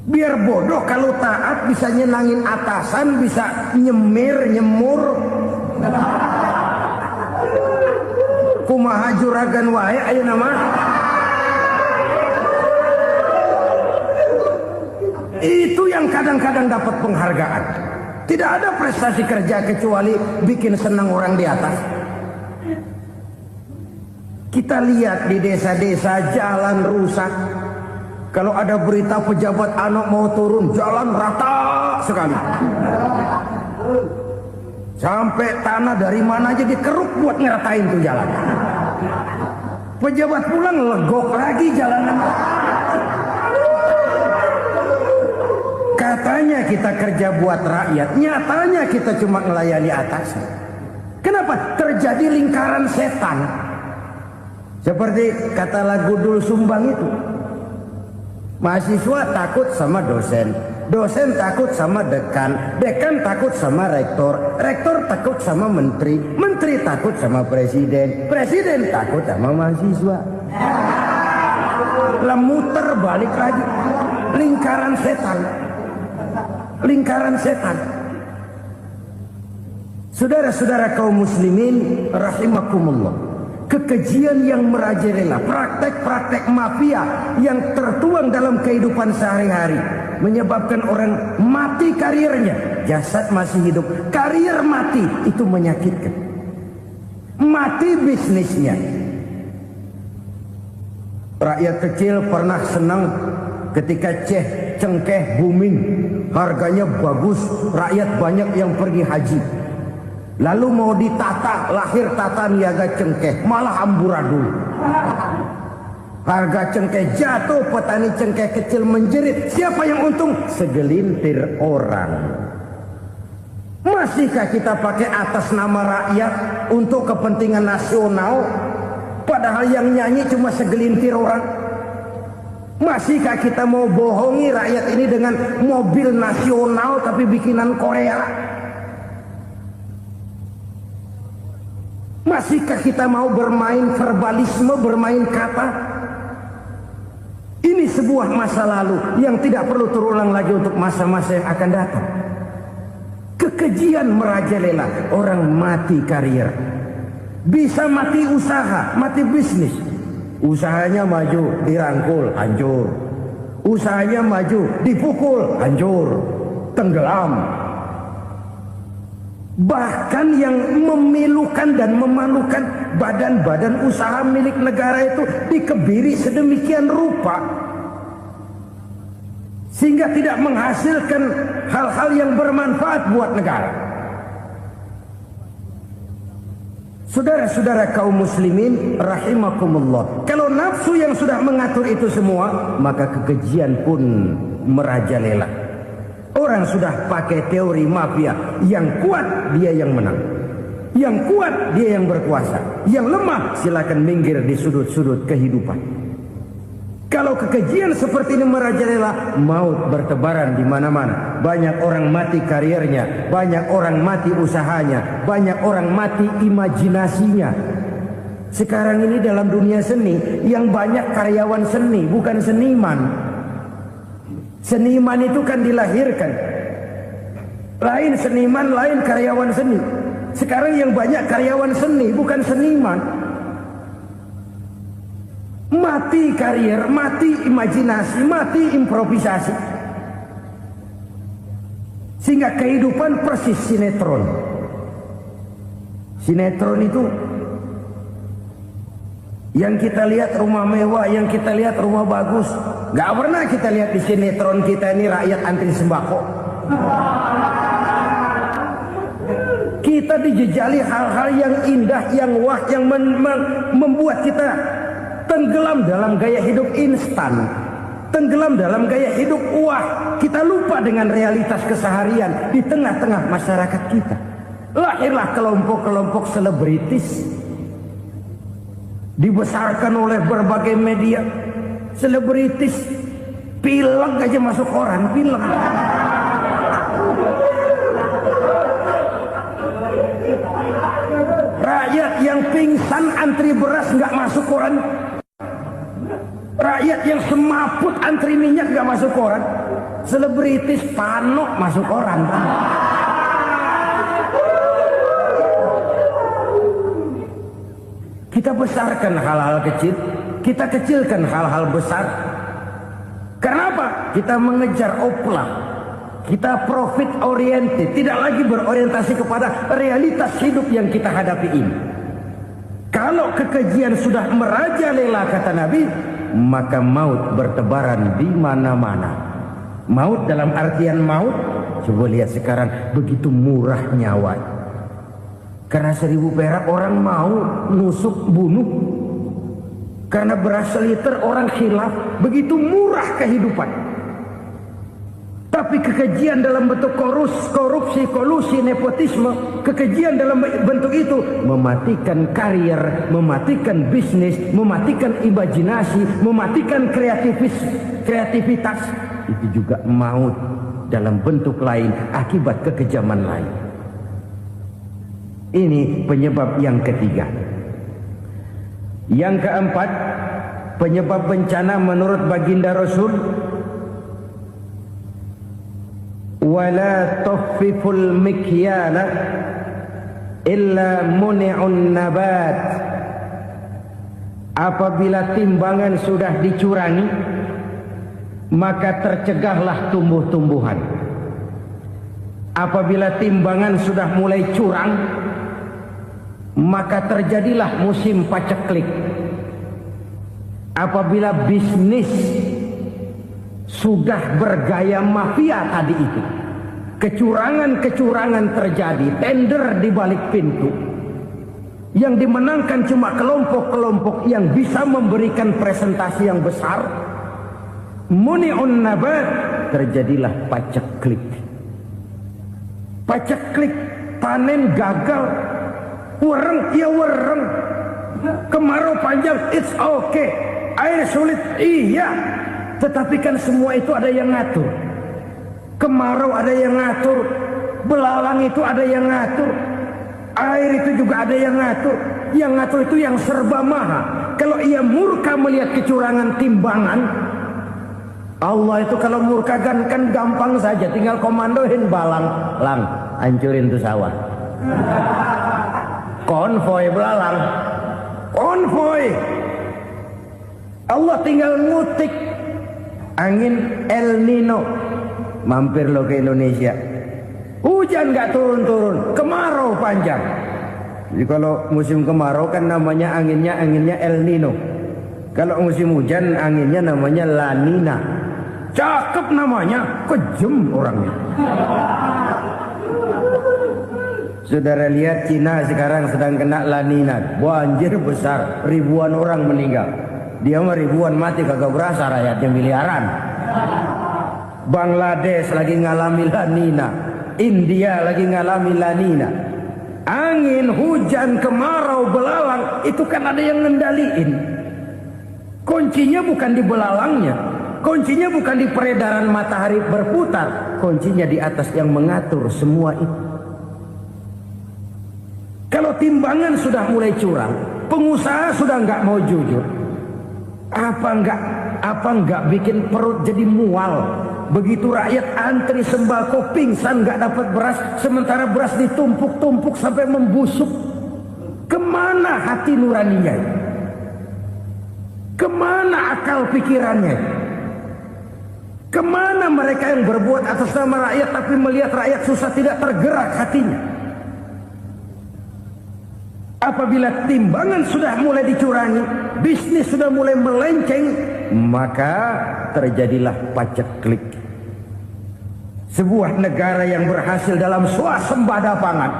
Biar bodoh, kalau taat bisa nyenangin atasan, bisa nyemir, nyemur. Kumaha juragan wae ayo nama. Itu yang kadang-kadang dapat penghargaan. Tidak ada prestasi kerja kecuali bikin senang orang di atas. Kita lihat di desa-desa jalan rusak. Kalau ada berita pejabat anak mau turun, jalan rata sekali. Sampai tanah dari mana aja dikeruk buat ngeratain tuh jalan. Pejabat pulang legok lagi jalanan. Katanya kita kerja buat rakyat, nyatanya kita cuma melayani atasnya. Kenapa? Terjadi lingkaran setan. Seperti kata lagu Dul Sumbang itu. Mahasiswa takut sama dosen, dosen takut sama dekan, dekan takut sama rektor, rektor takut sama menteri, menteri takut sama presiden, presiden takut sama mahasiswa. Lah muter balik lagi. Lingkaran setan. Lingkaran setan. Saudara-saudara kaum muslimin rahimakumullah. Kekejian yang merajalela, praktek-praktek mafia yang tertuang dalam kehidupan sehari-hari menyebabkan orang mati karirnya, jasad masih hidup, karir mati, itu menyakitkan. Mati bisnisnya. Rakyat kecil pernah senang ketika cengkeh booming, harganya bagus, rakyat banyak yang pergi haji. Lalu mau ditata, lahir tata niaga cengkeh, malah amburadul. Harga cengkeh jatuh, petani cengkeh kecil menjerit. Siapa yang untung? Segelintir orang. Masihkah kita pakai atas nama rakyat untuk kepentingan nasional? Padahal yang nyanyi cuma segelintir orang. Masihkah kita mau bohongi rakyat ini dengan mobil nasional tapi bikinan Korea? Masihkah kita mau bermain verbalisme, bermain kata? Ini sebuah masa lalu yang tidak perlu terulang lagi untuk masa-masa yang akan datang. Kekejian merajalela, orang mati karir. Bisa mati usaha, mati bisnis. Usahanya maju, dirangkul, hancur. Usahanya maju, dipukul, hancur, tenggelam. Bahkan yang memilukan dan memalukan badan-badan usaha milik negara itu dikebiri sedemikian rupa sehingga tidak menghasilkan hal-hal yang bermanfaat buat negara. Saudara-saudara kaum muslimin rahimakumullah, kalau nafsu yang sudah mengatur itu semua, maka kekejian pun merajalela. Orang sudah pakai teori mafia, yang kuat dia yang menang, yang kuat dia yang berkuasa, yang lemah silakan minggir di sudut-sudut kehidupan. Kalau kekejian seperti ini merajalela, maut bertebaran di mana-mana. Banyak orang mati karirnya, banyak orang mati usahanya, banyak orang mati imajinasinya. Sekarang ini dalam dunia seni yang banyak karyawan seni, bukan seniman. Seniman itu kan dilahirkan. Lain seniman, lain karyawan seni. Sekarang yang banyak karyawan seni, bukan seniman. Mati karir, mati imajinasi, mati improvisasi. Sehingga kehidupan persis sinetron. Sinetron itu yang kita lihat rumah mewah, yang kita lihat rumah bagus. Gak pernah kita lihat di sinetron kita ini rakyat antri sembako. Kita dijejali hal-hal yang indah, yang wah, yang membuat kita tenggelam dalam gaya hidup instan, tenggelam dalam gaya hidup wah. Kita lupa dengan realitas keseharian di tengah-tengah masyarakat kita. Lahirlah kelompok-kelompok selebritis, dibesarkan oleh berbagai media. Selebritis pilek aja masuk koran, pilek. Rakyat yang pingsan antri beras nggak masuk koran. Rakyat yang semaput antri minyak nggak masuk koran. Selebritis panok masuk koran. Kita besarkan hal-hal kecil, kita kecilkan hal-hal besar. Karena apa? Kita mengejar oplah. Kita profit oriented, tidak lagi berorientasi kepada realitas hidup yang kita hadapi ini. Kalau kekejian sudah merajalela, kata Nabi, maka maut bertebaran di mana-mana. Maut dalam artian maut, coba lihat sekarang begitu murah nyawa. Karena 1000 perak orang mau nusuk bunuh. Karena beras seliter orang khilaf, begitu murah kehidupan. Tapi kekejian dalam bentuk korupsi, kolusi, nepotisme, kekejian dalam bentuk itu mematikan karir, mematikan bisnis, mematikan imajinasi, mematikan kreativitas. Itu juga maut dalam bentuk lain akibat kekejaman lain. Ini penyebab yang ketiga. Yang keempat, penyebab bencana menurut baginda Rasul, wala tuffiful mikyala illa muni'un nabat. Apabila timbangan sudah dicurangi, maka tercegahlah tumbuh-tumbuhan. Apabila timbangan sudah mulai curang, maka terjadilah musim paceklik. Apabila bisnis sudah bergaya mafia tadi itu, kecurangan-kecurangan terjadi, tender di balik pintu, yang dimenangkan cuma kelompok-kelompok yang bisa memberikan presentasi yang besar, muni'un nabat, terjadilah paceklik. Paceklik, panen gagal, wereng ya wereng, kemarau panjang, it's okay, air sulit, iya, tetapi kan semua itu ada yang ngatur. Kemarau ada yang ngatur, belalang itu ada yang ngatur, air itu juga ada yang ngatur. Yang ngatur itu yang serba maha. Kalau ia murka melihat kecurangan timbangan, Allah itu kalau murka kan gampang saja, tinggal komandoin balang, lang, hancurin tuh sawah. Konvoy belalang, konvoy. Allah tinggal ngutik angin El Nino, mampir lo ke Indonesia. Hujan nggak turun-turun, kemarau panjang. Jadi kalau musim kemarau kan namanya anginnya El Nino. Kalau musim hujan anginnya namanya La Nina. Cakep namanya, kejem orangnya. Saudara lihat Cina sekarang sedang kena La Nina, banjir besar, ribuan orang meninggal. Dia mah ribuan mati kagak berasa, rakyatnya miliaran. Bangladesh lagi ngalami La Nina, India lagi ngalami La Nina. Angin, hujan, kemarau, belalang, itu kan ada yang ngendaliin. Kuncinya bukan di belalangnya, kuncinya bukan di peredaran matahari berputar, kuncinya di atas yang mengatur semua itu. Kalau timbangan sudah mulai curang, pengusaha sudah nggak mau jujur, apa nggak bikin perut jadi mual? Begitu rakyat antri sembako pingsan nggak dapat beras, sementara beras ditumpuk-tumpuk sampai membusuk. Kemana hati nuraninya? Kemana akal pikirannya? Kemana mereka yang berbuat atas nama rakyat tapi melihat rakyat susah tidak tergerak hatinya? Apabila timbangan sudah mulai dicurangi, bisnis sudah mulai melenceng, maka terjadilah paceklik. Sebuah negara yang berhasil dalam swasembada pangan,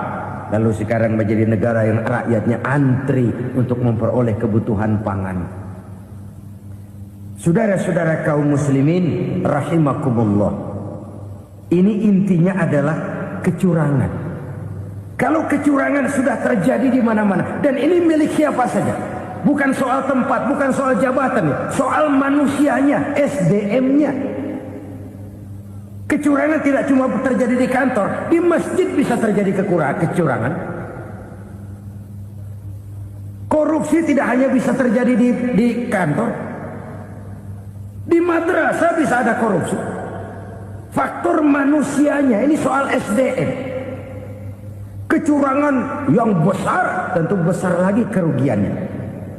lalu sekarang menjadi negara yang rakyatnya antri untuk memperoleh kebutuhan pangan. Saudara-saudara kaum muslimin rahimakumullah, ini intinya adalah kecurangan. Kalau kecurangan sudah terjadi di mana-mana, dan ini milik siapa saja, bukan soal tempat, bukan soal jabatan, soal manusianya, SDM-nya. Kecurangan tidak cuma terjadi di kantor, di masjid bisa terjadi kecurangan. Korupsi tidak hanya bisa terjadi di kantor, di madrasah bisa ada korupsi. Faktor manusianya, ini soal SDM. Kecurangan yang besar tentu besar lagi kerugiannya.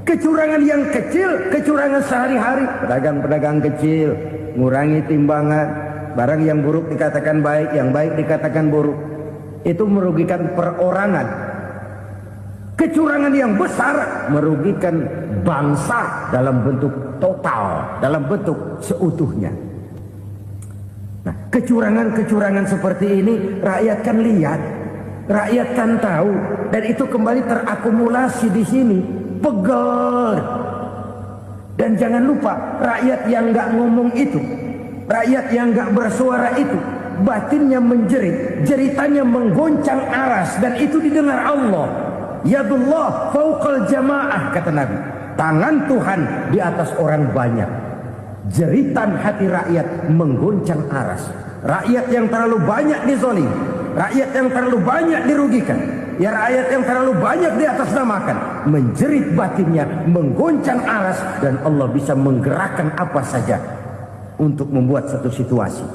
Kecurangan yang kecil, kecurangan sehari-hari, pedagang-pedagang kecil ngurangi timbangan, barang yang buruk dikatakan baik, yang baik dikatakan buruk, itu merugikan perorangan. Kecurangan yang besar merugikan bangsa dalam bentuk total, dalam bentuk seutuhnya. Nah, kecurangan-kecurangan seperti ini rakyat kan lihat, rakyat kan tahu, dan itu kembali terakumulasi di sini, pegel. Dan jangan lupa, rakyat yang nggak ngomong itu, rakyat yang nggak bersuara itu, batinnya menjerit, jeritannya menggoncang aras, dan itu didengar Allah. Yadullah fauqal jamaah, kata Nabi. Tangan Tuhan di atas orang banyak. Jeritan hati rakyat menggoncang aras. Rakyat yang terlalu banyak dizolimi, rakyat yang terlalu banyak dirugikan, Ya rakyat yang terlalu banyak di atas namakan, menjerit batinnya, menggoncang aras, dan Allah bisa menggerakkan apa saja untuk membuat satu situasi.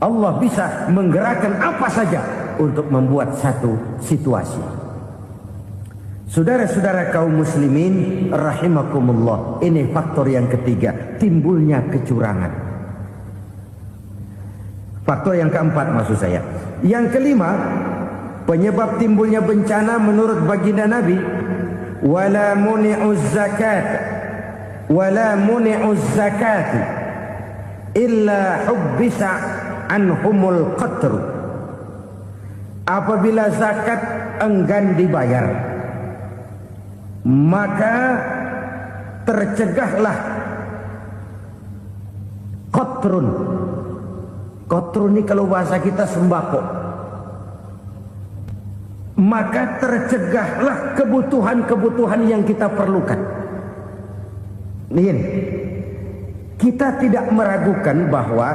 Allah bisa menggerakkan apa saja untuk membuat satu situasi. Saudara-saudara kaum muslimin rahimakumullah, ini faktor yang ketiga, timbulnya kecurangan. Faktor yang keempat maksud saya. Yang kelima, penyebab timbulnya bencana menurut baginda Nabi, wala muni'uz zakat wala muni'uz zakat illa hubbisa anhumul qatr. Apabila zakat enggan dibayar, maka tercegahlah qatrun. Qatrun ini kalau bahasa kita sembako. Maka tercegahlah kebutuhan-kebutuhan yang kita perlukan. Ini, kita tidak meragukan bahwa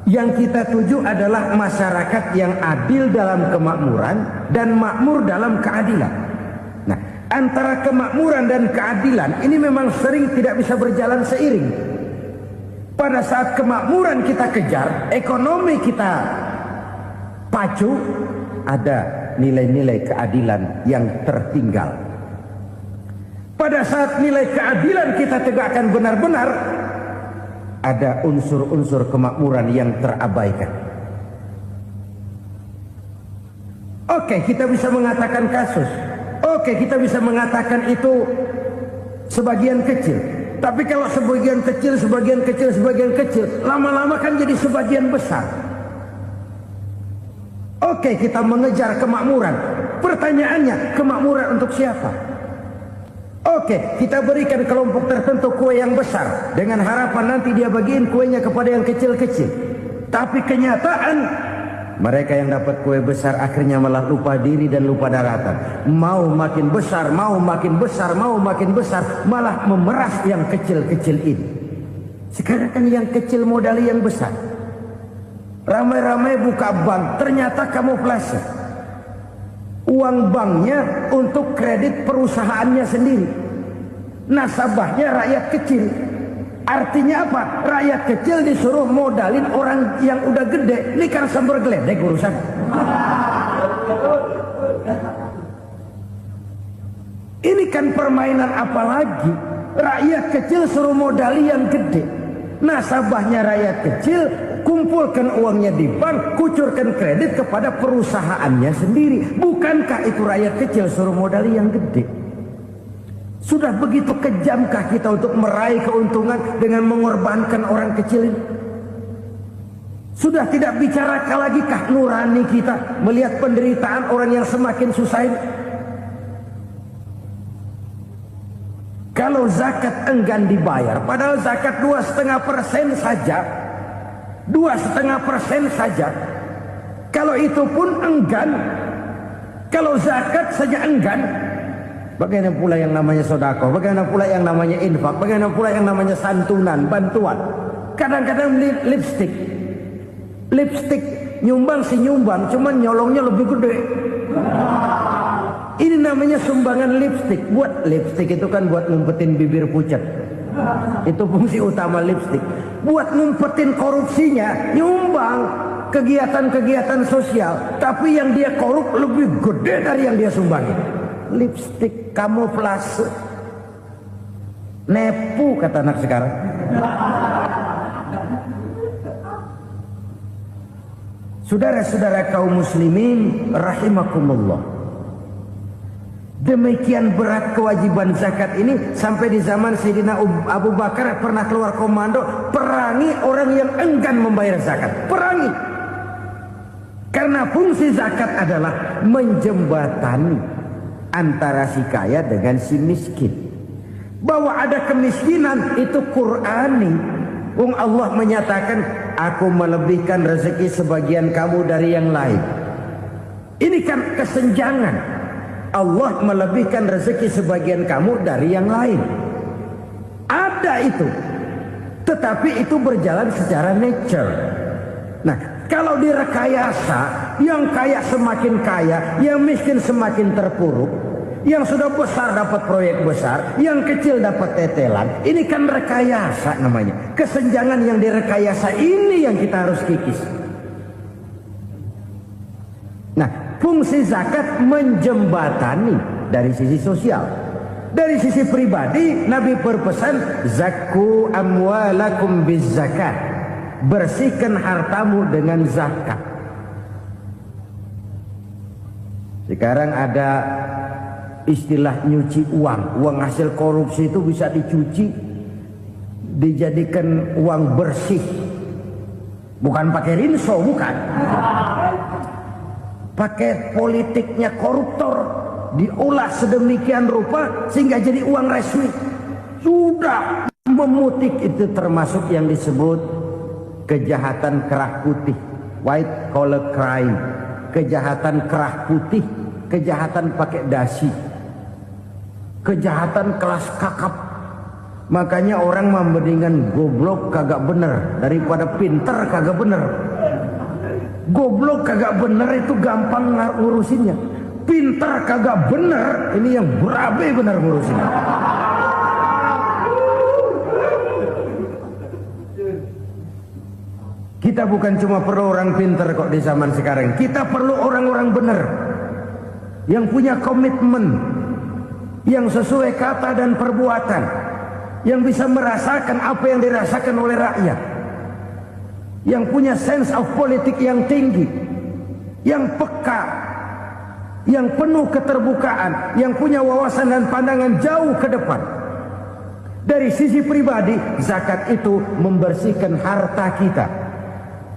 yang kita tuju adalah masyarakat yang adil dalam kemakmuran dan makmur dalam keadilan. Nah, antara kemakmuran dan keadilan ini memang sering tidak bisa berjalan seiring. Pada saat kemakmuran kita kejar, ekonomi kita pacu, ada nilai-nilai keadilan yang tertinggal. Pada saat nilai keadilan kita tegakkan benar-benar, ada unsur-unsur kemakmuran yang terabaikan. Oke, kita bisa mengatakan kasus. Oke, kita bisa mengatakan itu sebagian kecil. Tapi kalau sebagian kecil, lama-lama kan jadi sebagian besar. Oke, kita mengejar kemakmuran. Pertanyaannya, kemakmuran untuk siapa? Oke, kita berikan kelompok tertentu kue yang besar dengan harapan nanti dia bagiin kuenya kepada yang kecil-kecil. Tapi kenyataan, mereka yang dapat kue besar akhirnya malah lupa diri dan lupa daratan. Mau makin besar, malah memeras yang kecil-kecil ini. Sekarang kan yang kecil modali yang besar. Ramai-ramai buka bank, ternyata kamuflase. Uang banknya untuk kredit perusahaannya sendiri. Nasabahnya rakyat kecil. Artinya apa? Rakyat kecil disuruh modalin orang yang udah gede. Ini kan sumber geledek urusan. Ini kan permainan apa lagi? Rakyat kecil suruh modali yang gede. Nasabahnya rakyat kecil, kumpulkan uangnya di bank, kucurkan kredit kepada perusahaannya sendiri. Bukankah itu rakyat kecil suruh modali yang gede? Sudah begitu kejamkah kita untuk meraih keuntungan dengan mengorbankan orang kecil ini? Sudah tidak bicara lagi kah nurani kita melihat penderitaan orang yang semakin susah ini? Kalau zakat enggan dibayar, padahal zakat 2,5% saja, 2,5% saja. Kalau itu pun enggan, kalau zakat saja enggan, bagaimana pula yang namanya sedekah, bagaimana pula yang namanya infak, bagaimana pula yang namanya santunan, bantuan. Kadang-kadang lipstick nyumbang si nyumbang, cuman nyolongnya lebih gede. Ini namanya sumbangan lipstick. Buat lipstick itu kan buat ngumpetin bibir pucat. Itu fungsi utama lipstick. Buat ngumpetin korupsinya, nyumbang kegiatan-kegiatan sosial, tapi yang dia korup lebih gede dari yang dia sumbangin. Lipstick kamuflase, nepu kata anak sekarang. Saudara-saudara kaum muslimin rahimakumullah, demikian berat kewajiban zakat ini sampai di zaman Sayyidina Abu Bakar pernah keluar komando perangi orang yang enggan membayar zakat. Perangi, karena fungsi zakat adalah menjembatani antara si kaya dengan si miskin. Bahwa ada kemiskinan itu Qur'ani. Allah menyatakan, aku melebihkan rezeki sebagian kamu dari yang lain. Ini kan kesenjangan. Allah melebihkan rezeki sebagian kamu dari yang lain. Ada itu. Tetapi itu berjalan secara nature. Nah, kalau direkayasa, Yang kaya semakin kaya, yang miskin semakin terpuruk. Yang sudah besar dapat proyek besar, yang kecil dapat tetelan. Ini kan rekayasa namanya. Kesenjangan yang direkayasa ini yang kita harus kikis. Nah, fungsi zakat menjembatani dari sisi sosial. Dari sisi pribadi, Nabi berpesan, zakku amwalakum biz zakat. Bersihkan hartamu dengan zakat. Sekarang ada istilah nyuci uang. Uang hasil korupsi itu bisa dicuci, dijadikan uang bersih. Bukan pakai rinso, bukan. Pakai politiknya koruptor, diolah sedemikian rupa sehingga jadi uang resmi. Sudah memutik, itu termasuk yang disebut kejahatan kerah putih, white collar crime. Kejahatan kerah putih, kejahatan pakai dasi, kejahatan kelas kakap. Makanya orang mendingan goblok kagak bener daripada pinter kagak bener. Goblok kagak bener itu gampang ngurusinnya. Pinter kagak bener, ini yang berabe bener ngurusinnya. Kita bukan cuma perlu orang pinter kok di zaman sekarang. Kita perlu orang-orang benar, yang punya komitmen, yang sesuai kata dan perbuatan, yang bisa merasakan apa yang dirasakan oleh rakyat, yang punya sense of politik yang tinggi, yang peka, yang penuh keterbukaan, yang punya wawasan dan pandangan jauh ke depan. Dari sisi pribadi, zakat itu membersihkan harta kita.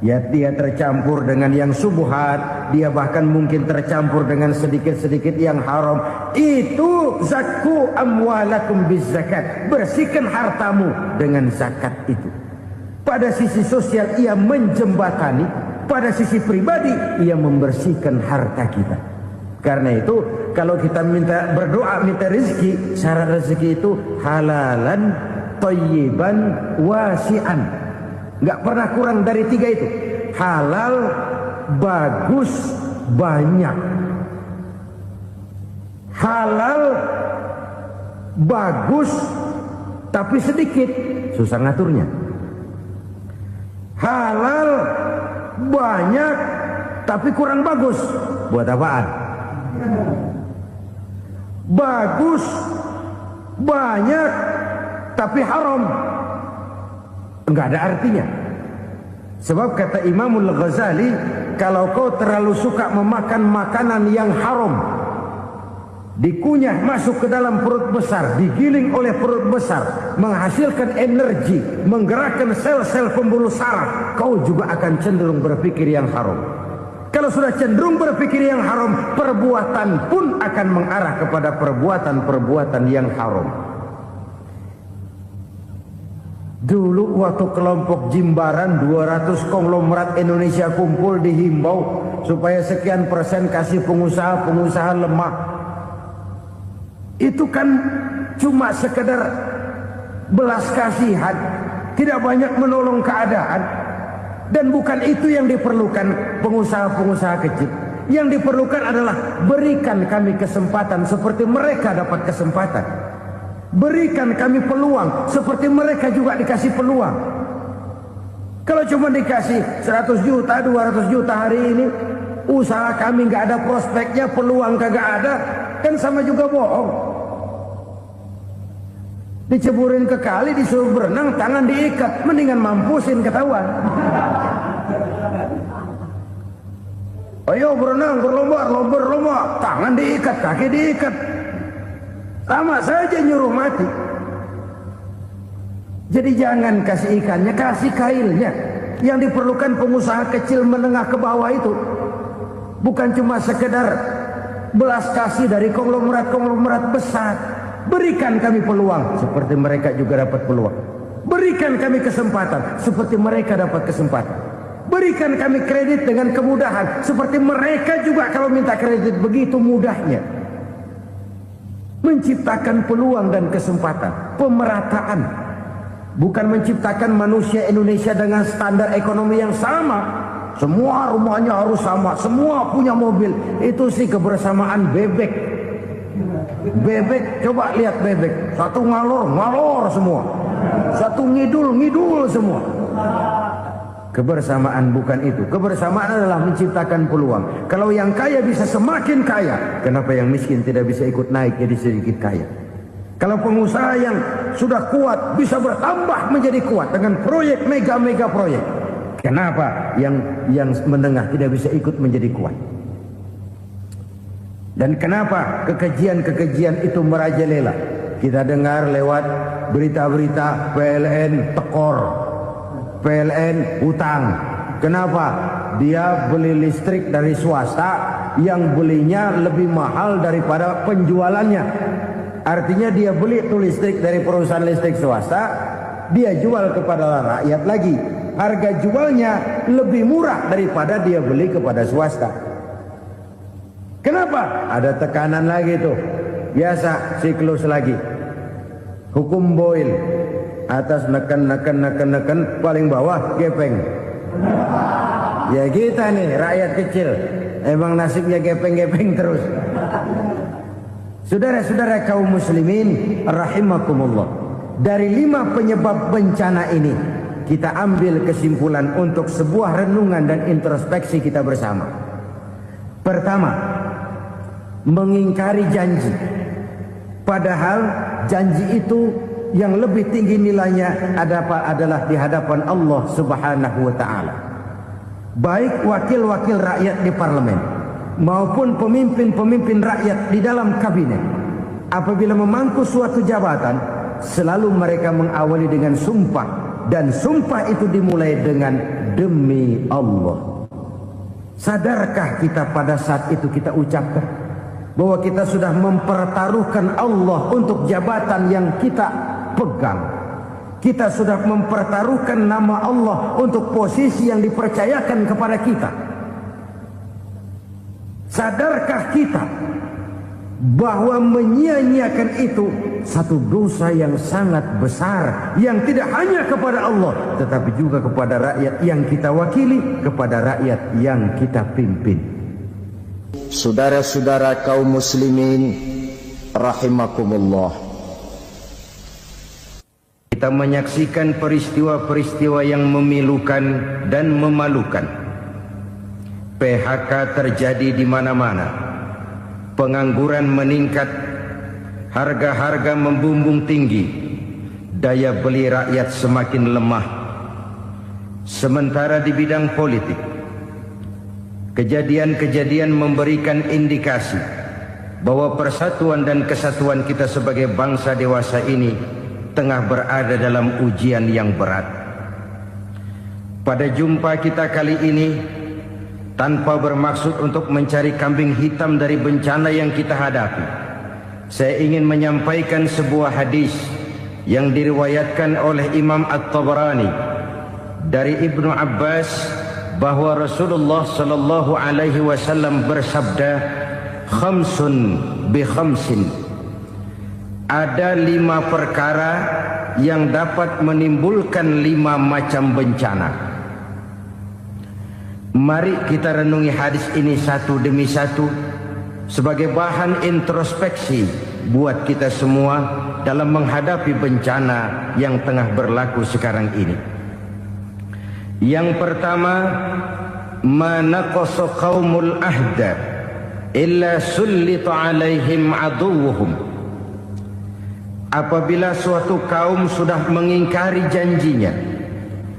Ya, dia tercampur dengan yang subuhat, dia bahkan mungkin tercampur dengan sedikit-sedikit yang haram. Itu zakku amwalakum biz zakat. Bersihkan hartamu dengan zakat itu. Pada sisi sosial ia menjembatani, pada sisi pribadi ia membersihkan harta kita. Karena itu kalau kita minta berdoa minta rezeki, syarat rezeki itu halalan thayyiban wasi'an. Nggak pernah kurang dari 3 itu. Halal, bagus, banyak. Halal, bagus, tapi sedikit, susah ngaturnya. Halal, banyak, tapi kurang bagus. Buat apaan? Bagus, banyak, tapi haram. Enggak ada artinya. Sebab kata Imamul Ghazali, kalau kau terlalu suka memakan makanan yang haram, dikunyah masuk ke dalam perut besar, digiling oleh perut besar, menghasilkan energi, menggerakkan sel-sel pembuluh saraf, kau juga akan cenderung berpikir yang haram. Kalau sudah cenderung berpikir yang haram, perbuatan pun akan mengarah kepada perbuatan-perbuatan yang haram. Dulu waktu kelompok Jimbaran 200 konglomerat Indonesia kumpul dihimbau supaya sekian persen kasih pengusaha lemah. Itu kan cuma sekedar belas kasihan, tidak banyak menolong keadaan. Dan bukan itu yang diperlukan pengusaha-pengusaha kecil. Yang diperlukan adalah berikan kami kesempatan seperti mereka dapat kesempatan. Berikan kami peluang seperti mereka juga dikasih peluang. Kalau cuma dikasih 100 juta, 200 juta hari ini, usaha kami nggak ada prospeknya, peluang kagak ada, kan sama juga bohong. Diceburin ke kali, disuruh berenang, tangan diikat, mendingan mampusin ketahuan. Ayo berenang, berlomba, tangan diikat, kaki diikat. Sama saja nyuruh mati. Jadi jangan kasih ikannya, kasih kailnya. Yang diperlukan pengusaha kecil menengah ke bawah itu bukan cuma sekedar belas kasih dari konglomerat-konglomerat besar. Berikan kami peluang seperti mereka juga dapat peluang. Berikan kami kesempatan seperti mereka dapat kesempatan. Berikan kami kredit dengan kemudahan seperti mereka juga kalau minta kredit begitu mudahnya. Menciptakan peluang dan kesempatan, pemerataan. Bukan menciptakan manusia Indonesia dengan standar ekonomi yang sama, semua rumahnya harus sama, semua punya mobil. Itu sih kebersamaan bebek. Bebek, coba lihat bebek, satu ngalor semua, satu ngidul semua. Kebersamaan bukan itu. Kebersamaan adalah menciptakan peluang. Kalau yang kaya bisa semakin kaya, kenapa yang miskin tidak bisa ikut naik jadi sedikit kaya? Kalau pengusaha yang sudah kuat bisa bertambah menjadi kuat dengan proyek mega proyek, kenapa yang menengah tidak bisa ikut menjadi kuat? Dan kenapa kekejian itu merajalela? Kita dengar lewat berita-berita PLN tekor, PLN hutang. Kenapa? Dia beli listrik dari swasta yang belinya lebih mahal daripada penjualannya. Artinya dia beli itu listrik dari perusahaan listrik swasta, dia jual kepada rakyat lagi. Harga jualnya lebih murah daripada dia beli kepada swasta. Kenapa? Ada tekanan lagi tuh. Biasa siklus lagi. Hukum Boyle. Atas neken, paling bawah gepeng. Ya kita nih rakyat kecil, emang nasibnya gepeng terus. Saudara-saudara kaum muslimin rahimakumullah, dari 5 penyebab bencana ini kita ambil kesimpulan untuk sebuah renungan dan introspeksi kita bersama. Pertama, mengingkari janji, padahal janji itu yang lebih tinggi nilainya adalah di hadapan Allah Subhanahu wa ta'ala. Baik wakil-wakil rakyat di parlemen maupun pemimpin-pemimpin rakyat di dalam kabinet, apabila memangku suatu jabatan, selalu mereka mengawali dengan sumpah, dan sumpah itu dimulai dengan demi Allah. Sadarkah kita pada saat itu kita ucapkan bahwa kita sudah mempertaruhkan Allah untuk jabatan yang kita pegang? Kita sudah mempertaruhkan nama Allah untuk posisi yang dipercayakan kepada kita. Sadarkah kita bahwa menyia-nyiakan itu satu dosa yang sangat besar, yang tidak hanya kepada Allah tetapi juga kepada rakyat yang kita wakili, kepada rakyat yang kita pimpin. Saudara-saudara kaum muslimin rahimakumullah, kita menyaksikan peristiwa-peristiwa yang memilukan dan memalukan. PHK terjadi di mana-mana, pengangguran meningkat, harga-harga membumbung tinggi, daya beli rakyat semakin lemah. Sementara di bidang politik, kejadian-kejadian memberikan indikasi bahwa persatuan dan kesatuan kita sebagai bangsa dewasa ini tengah berada dalam ujian yang berat. Pada jumpa kita kali ini, tanpa bermaksud untuk mencari kambing hitam dari bencana yang kita hadapi, saya ingin menyampaikan sebuah hadis yang diriwayatkan oleh Imam At-Tabarani dari Ibnu Abbas, bahwa Rasulullah sallallahu alaihi wasallam bersabda, khamsun bi khamsin, ada 5 perkara yang dapat menimbulkan 5 macam bencana. Mari kita renungi hadis ini satu demi satu sebagai bahan introspeksi buat kita semua dalam menghadapi bencana yang tengah berlaku sekarang ini. Yang pertama, manaqasa qaumul ahda illa sullita alaihim aduwwuhum. Apabila suatu kaum sudah mengingkari janjinya,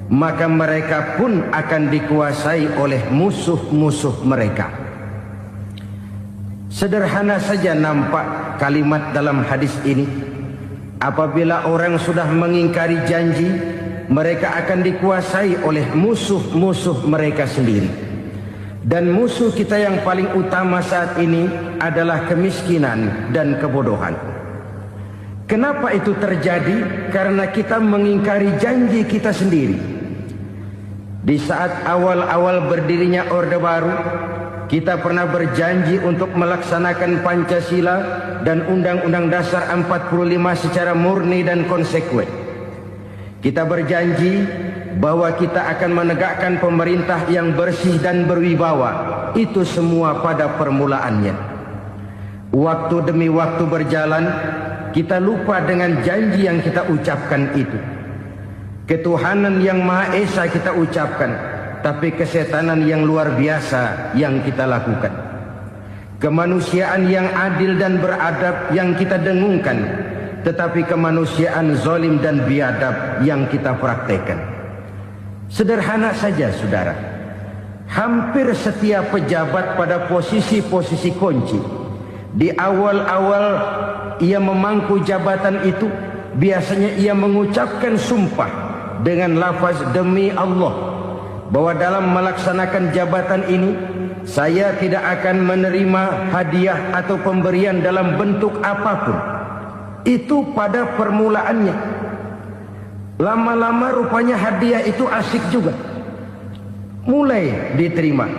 maka mereka pun akan dikuasai oleh musuh-musuh mereka. Sederhana saja nampak kalimat dalam hadis ini. Apabila orang sudah mengingkari janji, mereka akan dikuasai oleh musuh-musuh mereka sendiri. Dan musuh kita yang paling utama saat ini adalah kemiskinan dan kebodohan. Kenapa itu terjadi? Karena kita mengingkari janji kita sendiri. Di saat awal-awal berdirinya Orde Baru, kita pernah berjanji untuk melaksanakan Pancasila dan Undang-Undang Dasar 45 secara murni dan konsekuen. Kita berjanji bahwa kita akan menegakkan pemerintah yang bersih dan berwibawa. Itu semua pada permulaannya. Waktu demi waktu berjalan, kita lupa dengan janji yang kita ucapkan itu. Ketuhanan yang Maha Esa kita ucapkan, tapi kesetanan yang luar biasa yang kita lakukan. Kemanusiaan yang adil dan beradab yang kita dengungkan, tetapi kemanusiaan zalim dan biadab yang kita praktekkan. Sederhana saja saudara, hampir setiap pejabat pada posisi-posisi kunci, di awal-awal ia memangku jabatan itu, biasanya ia mengucapkan sumpah dengan lafaz demi Allah, bahwa dalam melaksanakan jabatan ini saya tidak akan menerima hadiah atau pemberian dalam bentuk apapun. Itu pada permulaannya. Lama-lama rupanya hadiah itu asik juga, mulai diterima.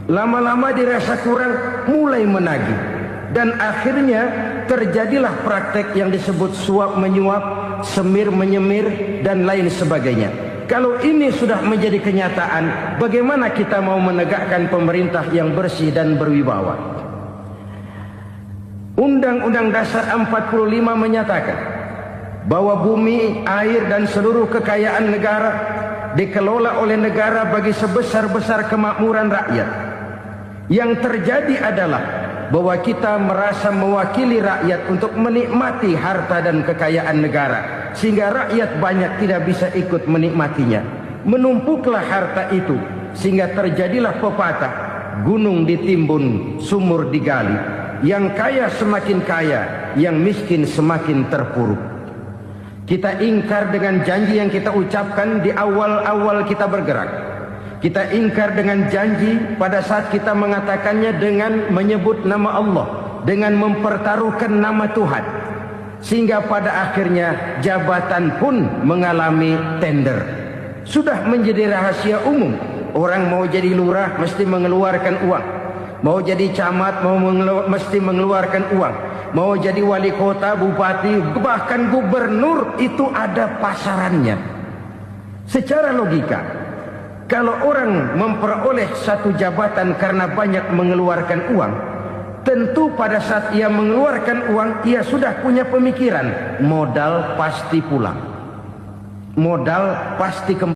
Lama-lama dirasa kurang, mulai menagih. Dan akhirnya terjadilah praktek yang disebut suap menyuap, semir menyemir, dan lain sebagainya. Kalau ini sudah menjadi kenyataan, bagaimana kita mau menegakkan pemerintah yang bersih dan berwibawa? Undang-Undang Dasar 45 menyatakan bahwa bumi, air, dan seluruh kekayaan negara dikelola oleh negara bagi sebesar-besar kemakmuran rakyat. Yang terjadi adalah bahwa kita merasa mewakili rakyat untuk menikmati harta dan kekayaan negara, sehingga rakyat banyak tidak bisa ikut menikmatinya. Menumpuklah harta itu sehingga terjadilah pepatah, gunung ditimbun, sumur digali. Yang kaya semakin kaya, yang miskin semakin terpuruk. Kita ingkar dengan janji yang kita ucapkan di awal-awal kita bergerak. Kita ingkar dengan janji pada saat kita mengatakannya dengan menyebut nama Allah, dengan mempertaruhkan nama Tuhan. Sehingga pada akhirnya jabatan pun mengalami tender. Sudah menjadi rahasia umum. Orang mau jadi lurah mesti mengeluarkan uang. Mau jadi camat mesti mengeluarkan uang. Mau jadi wali kota, bupati, bahkan gubernur, itu ada pasarannya. Secara logika, kalau orang memperoleh satu jabatan karena banyak mengeluarkan uang, tentu pada saat ia mengeluarkan uang, ia sudah punya pemikiran, modal pasti pulang, modal pasti kembali.